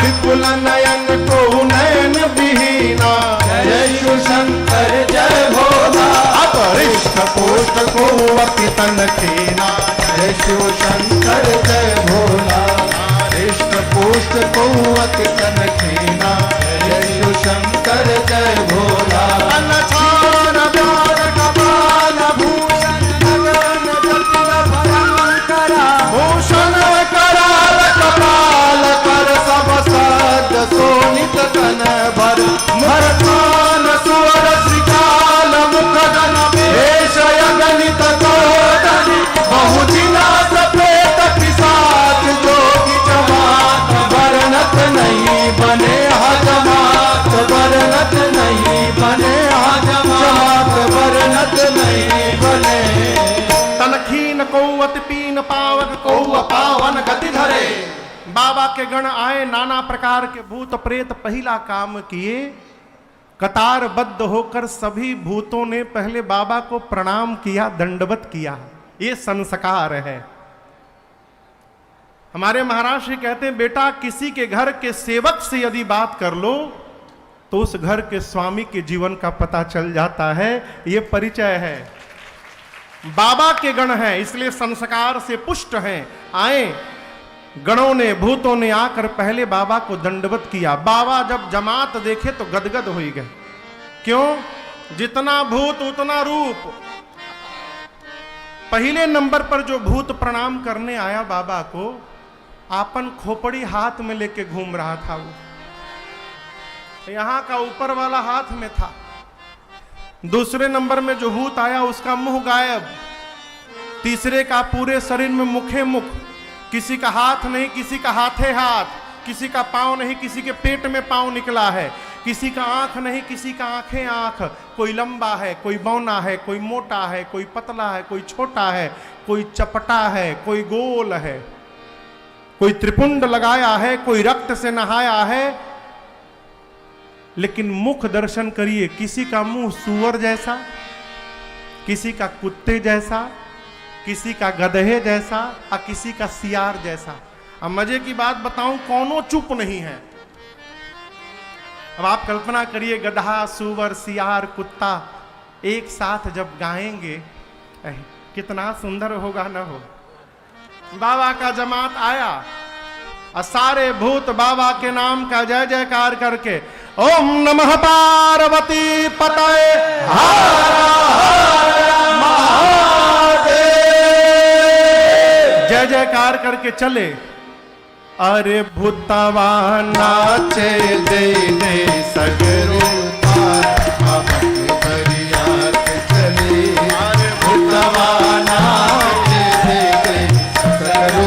विपुल नयन को नयन विहीना, जय शिव शंकर जय भोला। अब हृष्ट पुष्ट को अपि तन कीना, जय शिव शंकर जय भोला। हृष्ट पुष्ट को अति तन कीना, जय शिव शंकर जय भोला। अनछान प्यार कपाल भूषण गगन जटिल भयंकरा, भूषण कराल कपाल कर सब सद सोनित तन भर। मरतान सुवर श्रीकाल मुख गण भेष गणित तोदनि, बहुजिना सफेद पिशाच जोगी जमात। वर्णत नहीं बने हजमात, वर्णत नहीं बने हजमात, वर्णत नहीं बने। तनखीन को अति पीन पावक को पावन गति धरे। बाबा के गण आए, नाना प्रकार के भूत प्रेत पहला काम किए। कतारबद्ध होकर सभी भूतों ने पहले बाबा को प्रणाम किया, दंडवत किया। ये संस्कार है। हमारे महाराज जी कहते हैं, बेटा किसी के घर के सेवक से यदि बात कर लो तो उस घर के स्वामी के जीवन का पता चल जाता है। ये परिचय है। बाबा के गण हैं, इसलिए संस्कार से पुष्ट हैं। आए गणों ने, भूतों ने आकर पहले बाबा को दंडवत किया। बाबा जब जमात देखे तो गदगद हो गए। क्यों? जितना भूत उतना रूप। पहले नंबर पर जो भूत प्रणाम करने आया बाबा को, आपन खोपड़ी हाथ में लेके घूम रहा था। वो यहां का ऊपर वाला हाथ में था। दूसरे नंबर में जो भूत आया उसका मुंह गायब। तीसरे का पूरे शरीर में मुखे मुख, किसी का हाथ नहीं, किसी का हाथे हाथ, किसी का पांव नहीं, किसी के पेट में पांव निकला है, किसी का आंख नहीं, किसी का आंखें आंख। कोई लंबा है, कोई बौना है, कोई मोटा है, कोई पतला है, कोई छोटा है, कोई चपटा है, कोई गोल है, कोई त्रिपुंड लगाया है, कोई रक्त से नहाया है। लेकिन मुख दर्शन करिए, किसी का मुंह सूअर जैसा, किसी का कुत्ते जैसा, किसी का गधे जैसा और किसी का सियार जैसा। अब मजे की बात बताऊं, कौनों चुप नहीं है। अब आप कल्पना करिए, गधा, सूअर, सियार, कुत्ता एक साथ जब गाएंगे कितना सुंदर होगा ना हो। बाबा का जमात आया और सारे भूत बाबा के नाम का जय जयकार करके ओम नमः पार्वती पतये हर हर महादेव जय जयकार करके चले। अरे भूतवा नाचे दे दे सगरो फरियाद चले। अरे भूतवा नाचे दे दे सगरो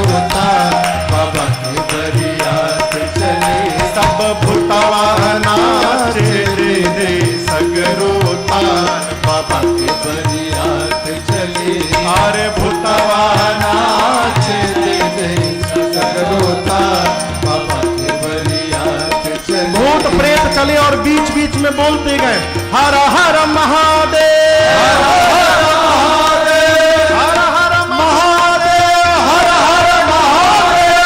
बाबा की फरियाद चले। सब भूतवा नाचे दे दे सगरो बाबा की फरियाद चले। अरे भूतवा नाचे दे दे सगरो बाबा की फरियाद चले। भूत प्रेत चले और बीच बीच में बोलते गए, हर हर महादेव, हर हर महादेव, हर हर महादेव, हर हर महादेव,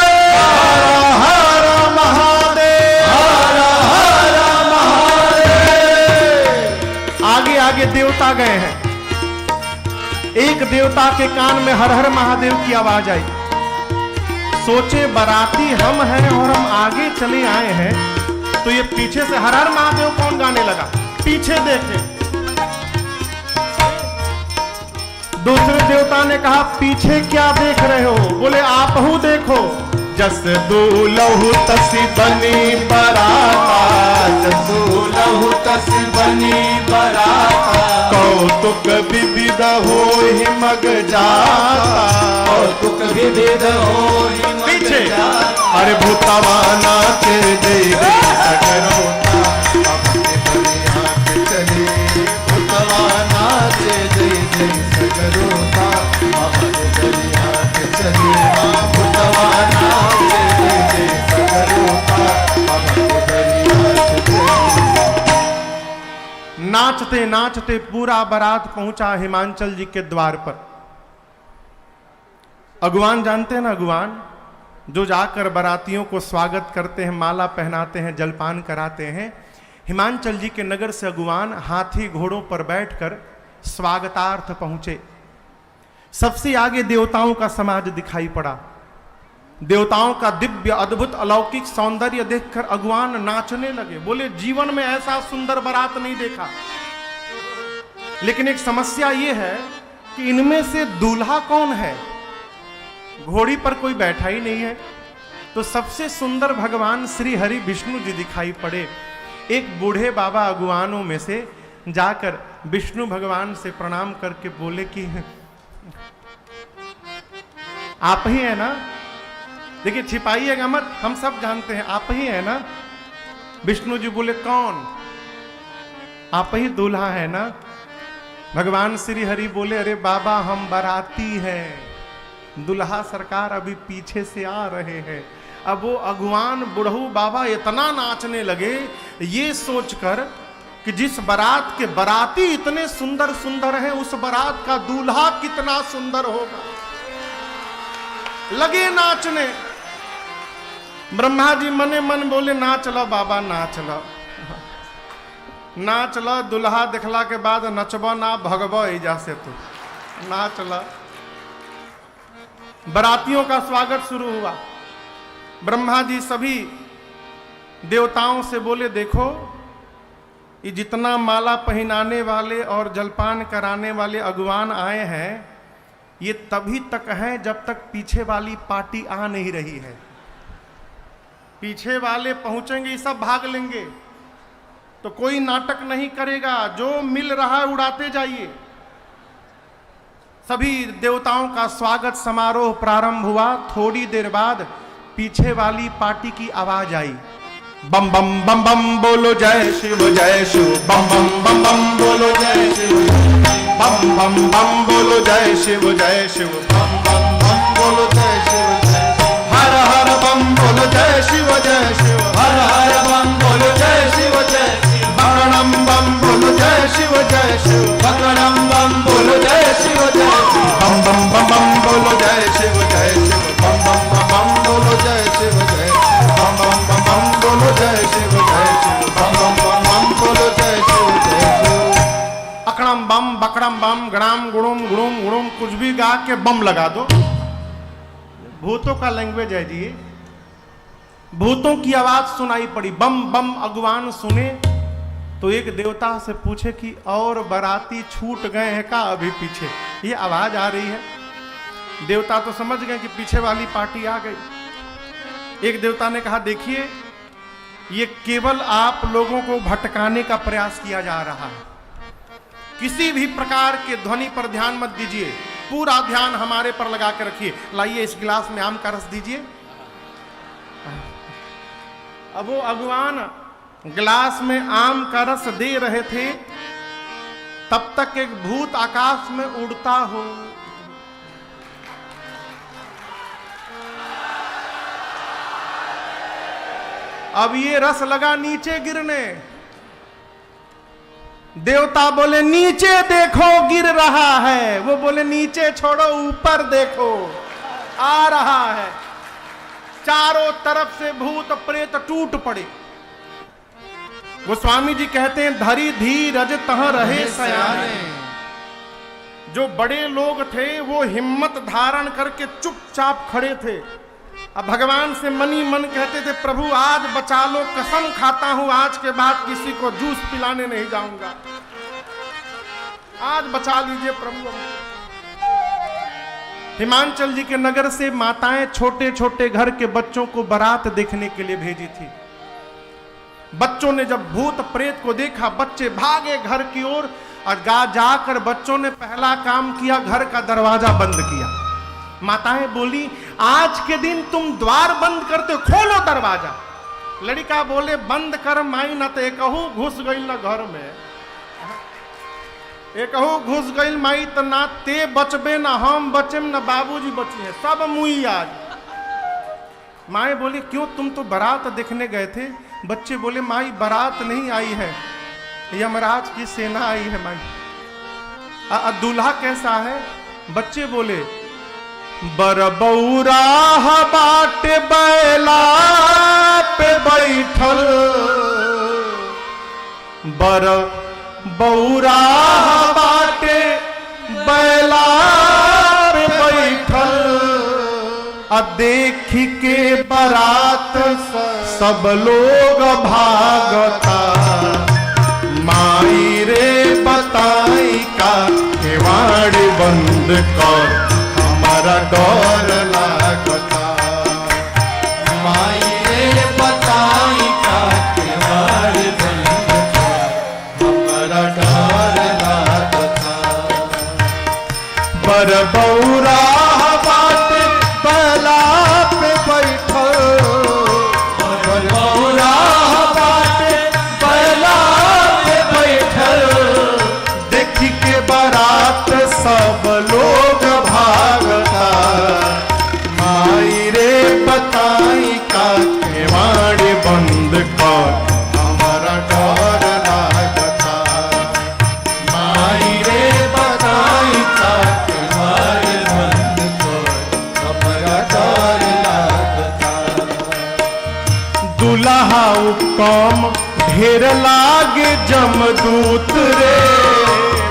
हर हर महादेव, हर हर महादेव। आगे आगे देवता गए हैं। एक देवता के कान में हर हर महादेव की आवाज आई। सोचे बाराती हम हैं और हम आगे चले आए हैं, तो ये पीछे से हर हर महादेव कौन गाने लगा। पीछे देखे, दूसरे देवता ने कहा पीछे क्या देख रहे हो? बोले आप हूं देखो। जस दूलहु तसी बनी बराता, जस दूलहु तसी बनी बराता। कौतुक विविध होहि मग जाता, कौतुक विविध होहि मग पीछे जाता। अरे भूतवा नाचे दे दे सगरो चले। भूतवा नाचे दे दे सगरो बाबा के फरियाद चले। भूतवा नाचे दे दे सगरो बाबा के फरियाद चले। नाचते नाचते पूरा बारात पहुंचा हिमांचल जी के द्वार पर। अगुवान जानते हैं ना, अगुवान जो जाकर बारातियों को स्वागत करते हैं, माला पहनाते हैं, जलपान कराते हैं। हिमांचल जी के नगर से अगुवान हाथी घोड़ों पर बैठकर स्वागतार्थ पहुंचे। सबसे आगे देवताओं का समाज दिखाई पड़ा। देवताओं का दिव्य अद्भुत अलौकिक सौंदर्य देखकर अगुवान नाचने लगे। बोले जीवन में ऐसा सुंदर बारात नहीं देखा। लेकिन एक समस्या यह है कि इनमें से दूल्हा कौन है? घोड़ी पर कोई बैठा ही नहीं है। तो सबसे सुंदर भगवान श्री हरि विष्णु जी दिखाई पड़े। एक बूढ़े बाबा अगुवानों में से जाकर विष्णु भगवान से प्रणाम करके बोले कि आप ही है ना? देखिए छिपाइएगा मत, हम सब जानते हैं आप ही है ना। विष्णु जी बोले कौन? आप ही दूल्हा है ना? भगवान श्री हरि बोले अरे बाबा हम बाराती हैं, दुल्हा सरकार अभी पीछे से आ रहे हैं। अब वो अगुवान बुढ़ऊ बाबा इतना नाचने लगे ये सोचकर कि जिस बारात के बाराती इतने सुंदर सुंदर हैं, उस बारात का दूल्हा कितना सुंदर होगा। लगे नाचने। ब्रह्मा जी मने मन बोले ना चलो बाबा ना चलो, ना चलो, दुल्हा देखला के बाद नचबो ना भगबो एजा से तू ना चला। बरातियों का स्वागत शुरू हुआ। ब्रह्मा जी सभी देवताओं से बोले देखो ये जितना माला पहनाने वाले और जलपान कराने वाले अगुवान आए हैं ये तभी तक हैं जब तक पीछे वाली पार्टी आ नहीं रही है। पीछे वाले पहुंचेंगे सब भाग लेंगे तो कोई नाटक नहीं करेगा, जो मिल रहा है उड़ाते जाइए। सभी देवताओं का स्वागत समारोह प्रारंभ हुआ। थोड़ी देर बाद पीछे वाली पार्टी की आवाज आई, बम बम बम बम बोलो जय शिव जय शिव, बम बम बम बम बोलो जय शिव, बम बम बम बोलो जय शिव जय शिव, बम बम बम बोलो जय शिव जय शिव, हर हर बम बोलो जय शिव जय शिव, हर हर बम बोलो जय शिव जय शिव, बकड़म बम बोलो जय शिव जय शिव, बकड़म बम बोलो जय शिव जय शिव, बम बम बम बम बोलो जय शिव जय शिव, बम बम बम बम बोलो जय शिव जय शिव, बम बम बम बम बोलो जय शिव जय शिव, बम बम बम बम बोलो जय शिव जय शिव। अकड़म बम बकड़म बम गणाम गुणुम गुणुम गुणुम कुछ भी गा के बम लगा दो। भूतों का लैंग्वेज है जी। भूतों की आवाज सुनाई पड़ी, बम बम। अगवान सुने तो एक देवता से पूछे कि और बाराती छूट गए हैं का अभी पीछे, ये आवाज आ रही है। देवता तो समझ गए कि पीछे वाली पार्टी आ गई। एक देवता ने कहा देखिए ये केवल आप लोगों को भटकाने का प्रयास किया जा रहा है, किसी भी प्रकार के ध्वनि पर ध्यान मत दीजिए, पूरा ध्यान हमारे पर लगा के रखिए। लाइए इस गिलास में आम का रस दीजिए। अब वो अगवान गिलास में आम का रस दे रहे थे, तब तक एक भूत आकाश में उड़ता हो अब ये रस लगा नीचे गिरने। देवता बोले नीचे देखो गिर रहा है, वो बोले नीचे छोड़ो ऊपर देखो आ रहा है। चारों तरफ से भूत प्रेत टूट पड़े। गोस्वामी जी कहते हैं धरी धीरज तह रहे सयाने। जो बड़े लोग थे वो हिम्मत धारण करके चुपचाप खड़े थे। अब भगवान से मनी मन कहते थे प्रभु आज बचा लो, कसम खाता हूं आज के बाद किसी को जूस पिलाने नहीं जाऊंगा, आज बचा लीजिए प्रभु। हिमांचल जी के नगर से माताएं छोटे छोटे घर के बच्चों को बारात देखने के लिए भेजी थी। बच्चों ने जब भूत प्रेत को देखा बच्चे भागे घर की ओर और जाकर बच्चों ने पहला काम किया घर का दरवाजा बंद किया। माताएं बोली आज के दिन तुम द्वार बंद करते हो, खोलो दरवाजा। लड़का बोले बंद कर माई न तो एकहू घुस गई न घर में, एकहू घुस गई माई तो ना ते बचबे ना हम बचेम ना बाबूजी बचिए, सब मुई आज। माए बोली क्यों तुम तो बारात देखने गए थे। बच्चे बोले माई बारात नहीं आई है, यमराज की सेना आई है माई। दूल्हा कैसा है। बच्चे बोले बरबौराह बाटे बैला पे बैठल, बरबौराह बाटे बैला पे बैठल, देखी के बारात सब लोग भागता, माई रे बताई का केवाड़ बंद कर हमारा डर लागता, माई रे बताई का केवाड़ बंद कर हमारा डर लागता। बरबौरा बाटे बैला पे बैठल, बरबौरा बाटे बैला पे बैठल, देखी के बारात सब लोग भागता, माई रे बताई का केवाड़ बंद कर हमारा डर लागता, माई रे बताई का केवाड़ दुल्हा कौम ढेर लागे जमदूत रे,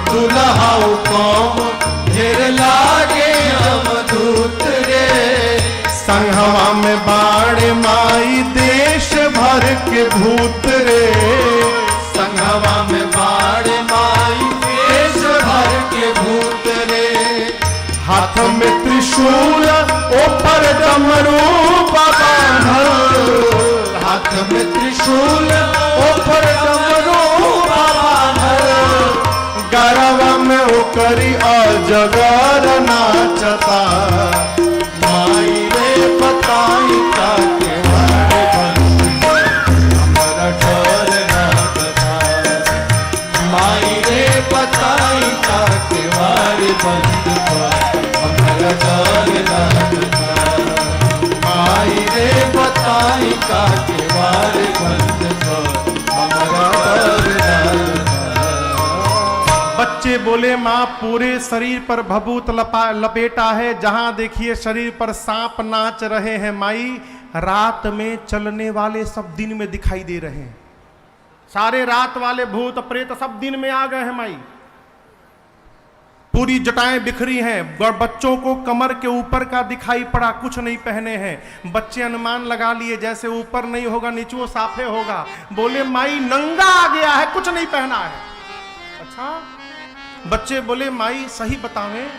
दुल्हा कौम ढेर लागे जमदूत रे, संघवा में बाड़े माई देश भर के भूत रे, संघवा में बाढ़ माई देश भर के भूत रे, हाथ में त्रिशूल ऊपर डमरू बांधल, हाथ में त्रिशूल ऊपर डमरू बांधल, गरवा में ओकरी अजगर नाचता, माई रे बताई का के मारे बंद हमारा डर ना बता, माई रे बताई का के मारे बंद हमारा डर ना बता, माई रे बताई का के मारे बंद हमारा डर ना बता। बच्चे बोले माँ पूरे शरीर पर भभूत लपेटा है, जहां देखिए शरीर पर सांप नाच रहे हैं माई, रात में चलने वाले सब दिन में दिखाई दे रहे हैं, सारे रात वाले भूत प्रेत सब दिन में आ गए हैं माई, पूरी जटाएं बिखरी हैं, बच्चों को कमर के ऊपर का दिखाई पड़ा, कुछ नहीं पहने हैं, बच्चे अनुमान लगा लिए जैसे ऊपर नहीं होगा नीचे साफे होगा, बोले माई नंगा आ गया है, कुछ नहीं पहना है। अच्छा, बच्चे बोले माई सही बतावें,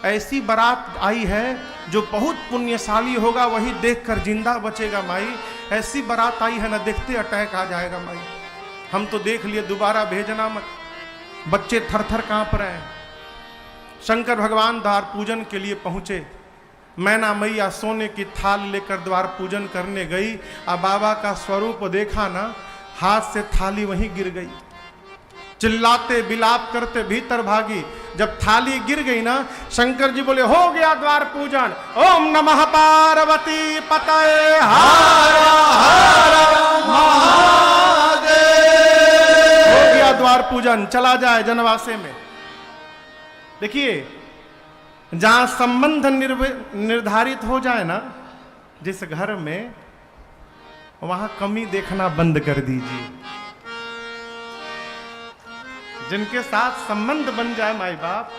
ऐसी बारात आई है जो बहुत पुण्यशाली होगा वही देखकर जिंदा बचेगा माई, ऐसी बारात आई है ना देखते अटैक आ जाएगा माई, हम तो देख लिए दोबारा भेजना मत। बच्चे थर थर कांप रहे हैं। शंकर भगवान द्वार पूजन के लिए पहुंचे, मैना मैया सोने की थाल लेकर द्वार पूजन करने गई, अब बाबा का स्वरूप देखा ना, हाथ से थाली वहीं गिर गई, चिल्लाते बिलाप करते भीतर भागी, जब थाली गिर गई ना, शंकर जी बोले हो गया द्वार पूजन, ओम नमः पार्वती पतये हर हर महादेव, हो गया द्वार पूजन, चला जाए जनवासे में। देखिए जहां संबंध निर्धारित हो जाए ना जिस घर में, वहां कमी देखना बंद कर दीजिए। जिनके साथ संबंध बन जाए माई बाप,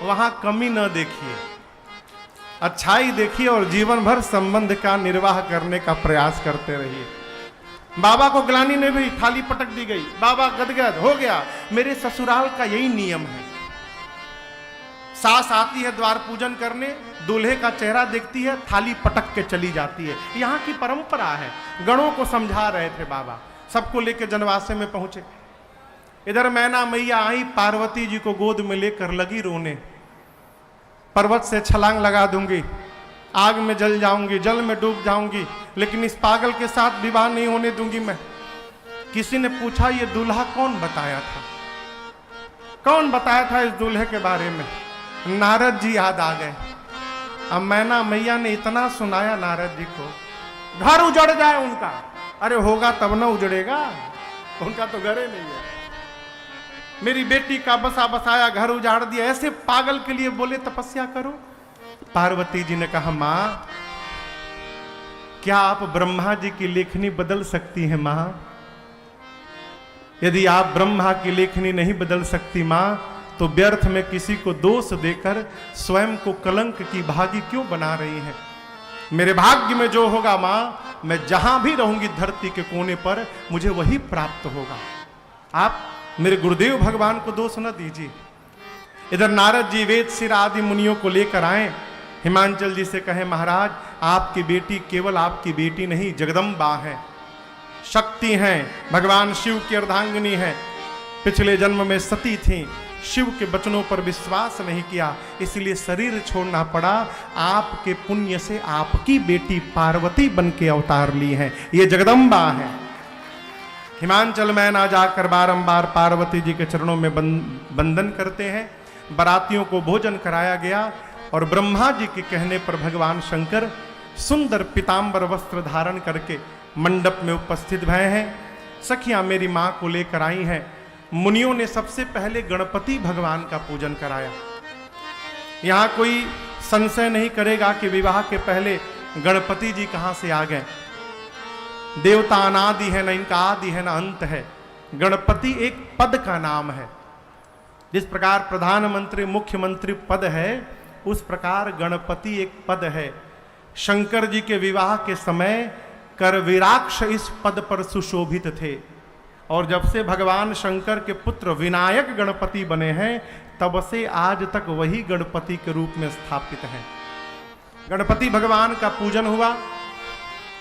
वहां कमी न देखिए, अच्छाई देखिए और जीवन भर संबंध का निर्वाह करने का प्रयास करते रहिए। बाबा को ग्लानि में भी थाली पटक दी गई, बाबा गदगद हो गया। मेरे ससुराल का यही नियम है, सास आती है द्वार पूजन करने, दूल्हे का चेहरा देखती है, थाली पटक के चली जाती है, यहाँ की परंपरा है। गणों को समझा रहे थे बाबा, सबको लेकर जनवासे में पहुंचे। इधर मैना मैया आई, पार्वती जी को गोद में लेकर लगी रोने, पर्वत से छलांग लगा दूंगी, आग में जल जाऊंगी, जल में डूब जाऊंगी, लेकिन इस पागल के साथ विवाह नहीं होने दूंगी मैं। किसी ने पूछा ये दूल्हा कौन बताया था, कौन बताया था इस दूल्हे के बारे में? नारद जी याद आ गए। अब मैना मैया ने इतना सुनाया नारद जी को, घर उजड़ जाए उनका। अरे होगा तब ना उजड़ेगा, उनका तो घर ही नहीं है। मेरी बेटी का बसा बसाया घर उजाड़ दिया, ऐसे पागल के लिए बोले तपस्या करो। पार्वती जी ने कहा माँ क्या आप ब्रह्मा जी की लेखनी बदल सकती हैं माँ? यदि आप ब्रह्मा की लेखनी नहीं बदल सकती माँ, तो व्यर्थ में किसी को दोष देकर स्वयं को कलंक की भागी क्यों बना रही हैं? मेरे भाग्य में जो होगा माँ, मैं जहां भी रहूंगी धरती के कोने पर मुझे वही प्राप्त होगा। आप मेरे गुरुदेव भगवान को दोष न दीजिए। इधर नारद जी वेद सिर आदि मुनियों को लेकर आए, हिमांचल जी से कहे महाराज आपकी बेटी केवल आपकी बेटी नहीं, जगदम्बा है, शक्ति हैं, भगवान शिव की अर्धांगिनी है, पिछले जन्म में सती थी, शिव के वचनों पर विश्वास नहीं किया, इसलिए शरीर छोड़ना पड़ा। आपके पुण्य से आपकी बेटी पार्वती बन के अवतार ली है, ये जगदम्बा है। हिमांचल में ना जाकर बारंबार पार्वती जी के चरणों में बंदन करते हैं। बारातियों को भोजन कराया गया और ब्रह्मा जी के कहने पर भगवान शंकर सुंदर पीतांबर वस्त्र धारण करके मंडप में उपस्थित भय हैं। सखियां मेरी मां को लेकर आई हैं। मुनियों ने सबसे पहले गणपति भगवान का पूजन कराया। यहां कोई संशय नहीं करेगा कि विवाह के पहले गणपति जी कहां से आ गए। देवता अनादि है, न इनका आदि है, न अंत है। गणपति एक पद का नाम है। जिस प्रकार प्रधानमंत्री मुख्यमंत्री पद है, उस प्रकार गणपति एक पद है। शंकर जी के विवाह के समय करविराक्ष इस पद पर सुशोभित थे, और जब से भगवान शंकर के पुत्र विनायक गणपति बने हैं, तब से आज तक वही गणपति के रूप में स्थापित हैं। गणपति भगवान का पूजन हुआ।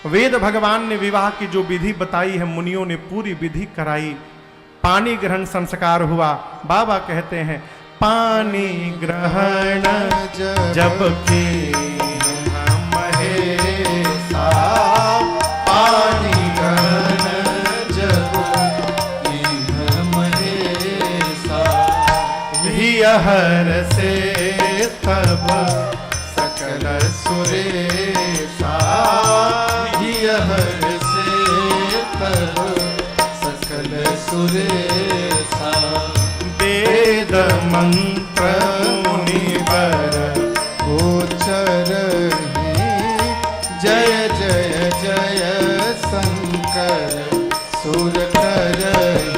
वेद भगवान ने विवाह की जो विधि बताई है, मुनियों ने पूरी विधि कराई। पानी ग्रहण संस्कार हुआ। बाबा कहते हैं, पानी ग्रहण जब की महेशा, पानी ग्रहण जब की महेशा, हर से तब सकल सुरेशा, हर से तब सकल सुरेशा, वेद मंत्र मुनिवर गोचर ही, जय जय जय शंकर सुर करहि,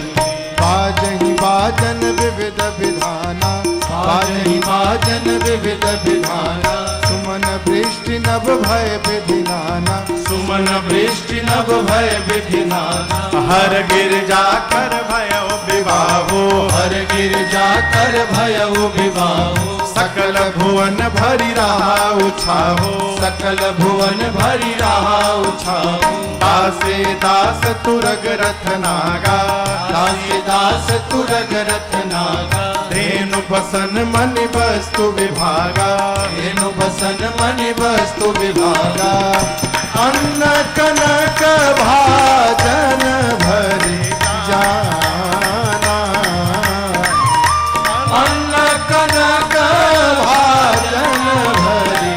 बाजहि बाजन विविध विधाना, बाजहि बाजन विविध विधाना, सुमन वृष्टि नभ भय विधिनाना, सुमन वृष्टि नभ भय विधिनाना, हर गिरजा कर भयो विवाहो, हर गिरजा कर भयउ विवाहो, सकल भुवन भरी रहा उछाहो, सकल भुवन भरी रहा उछाहो, दासे दास तुरग रथ नागा, दासे दास तुरग रथ नागा, धेनु बसन मन वस्तु विभागा, धेनु बसन मन वस्तु विभागा, अन्न कनक भाजन भरी जाना, अन्न कनक भाजन भरी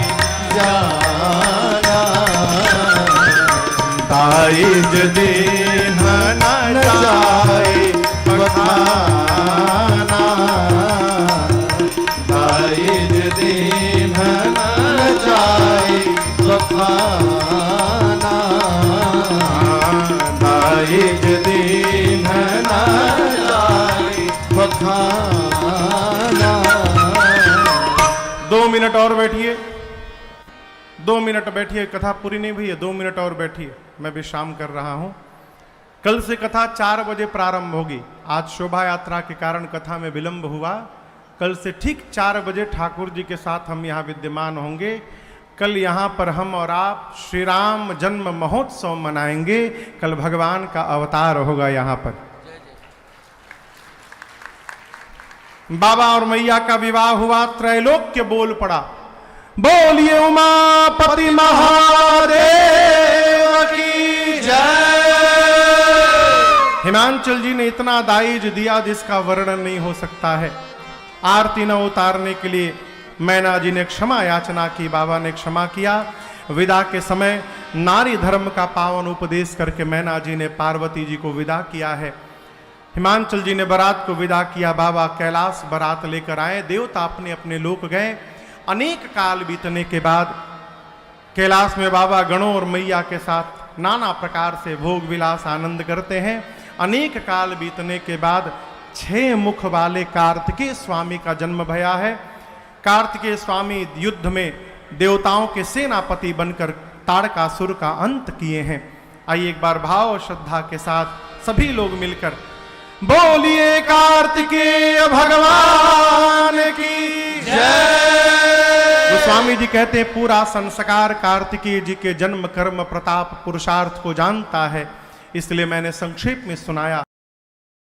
जाना, दाइज दीन न जाए बखाना, दाइज दीन न जाए बखाना, दाइज दीन न जाए बखाना। 2 मिनट और बैठिए, 2 मिनट बैठिए। कथा पूरी नहीं हुई है, 2 मिनट और बैठिए। मैं विश्राम कर रहा हूं। कल से कथा 4 बजे प्रारंभ होगी। आज शोभा यात्रा के कारण कथा में विलंब हुआ। कल से ठीक 4 बजे ठाकुर जी के साथ हम यहाँ विद्यमान होंगे। कल यहाँ पर हम और आप श्री राम जन्म महोत्सव मनाएंगे। कल भगवान का अवतार होगा यहाँ पर। बाबा और मैया का विवाह हुआ, त्रैलोक्य बोल पड़ा, बोलिए उमापति महादेव की जय। हिमांचल जी ने इतना दाइज दिया जिसका वर्णन नहीं हो सकता है। आरती न उतारने के लिए मैना जी ने क्षमा याचना की, बाबा ने क्षमा किया। विदा के समय नारी धर्म का पावन उपदेश करके मैना जी ने पार्वती जी को विदा किया है। हिमांचल जी ने बारात को विदा किया। बाबा कैलाश बारात लेकर आए। देवता अपने अपने लोक गए। अनेक काल बीतने के बाद कैलाश में बाबा गणों और मैया के साथ नाना प्रकार से भोग विलास आनंद करते हैं। अनेक काल बीतने के बाद 6 मुख वाले कार्तिकेय स्वामी का जन्म भया है। कार्तिकेय स्वामी युद्ध में देवताओं के सेनापति बनकर तारकासुर का अंत किए हैं। आइए एक बार भाव और श्रद्धा के साथ सभी लोग मिलकर बोलिए कार्तिकेय भगवान की जय। गोस्वामी जी कहते हैं पूरा संस्कार कार्तिकेय जी के जन्म कर्म प्रताप पुरुषार्थ को जानता है, इसलिए मैंने संक्षेप में सुनाया।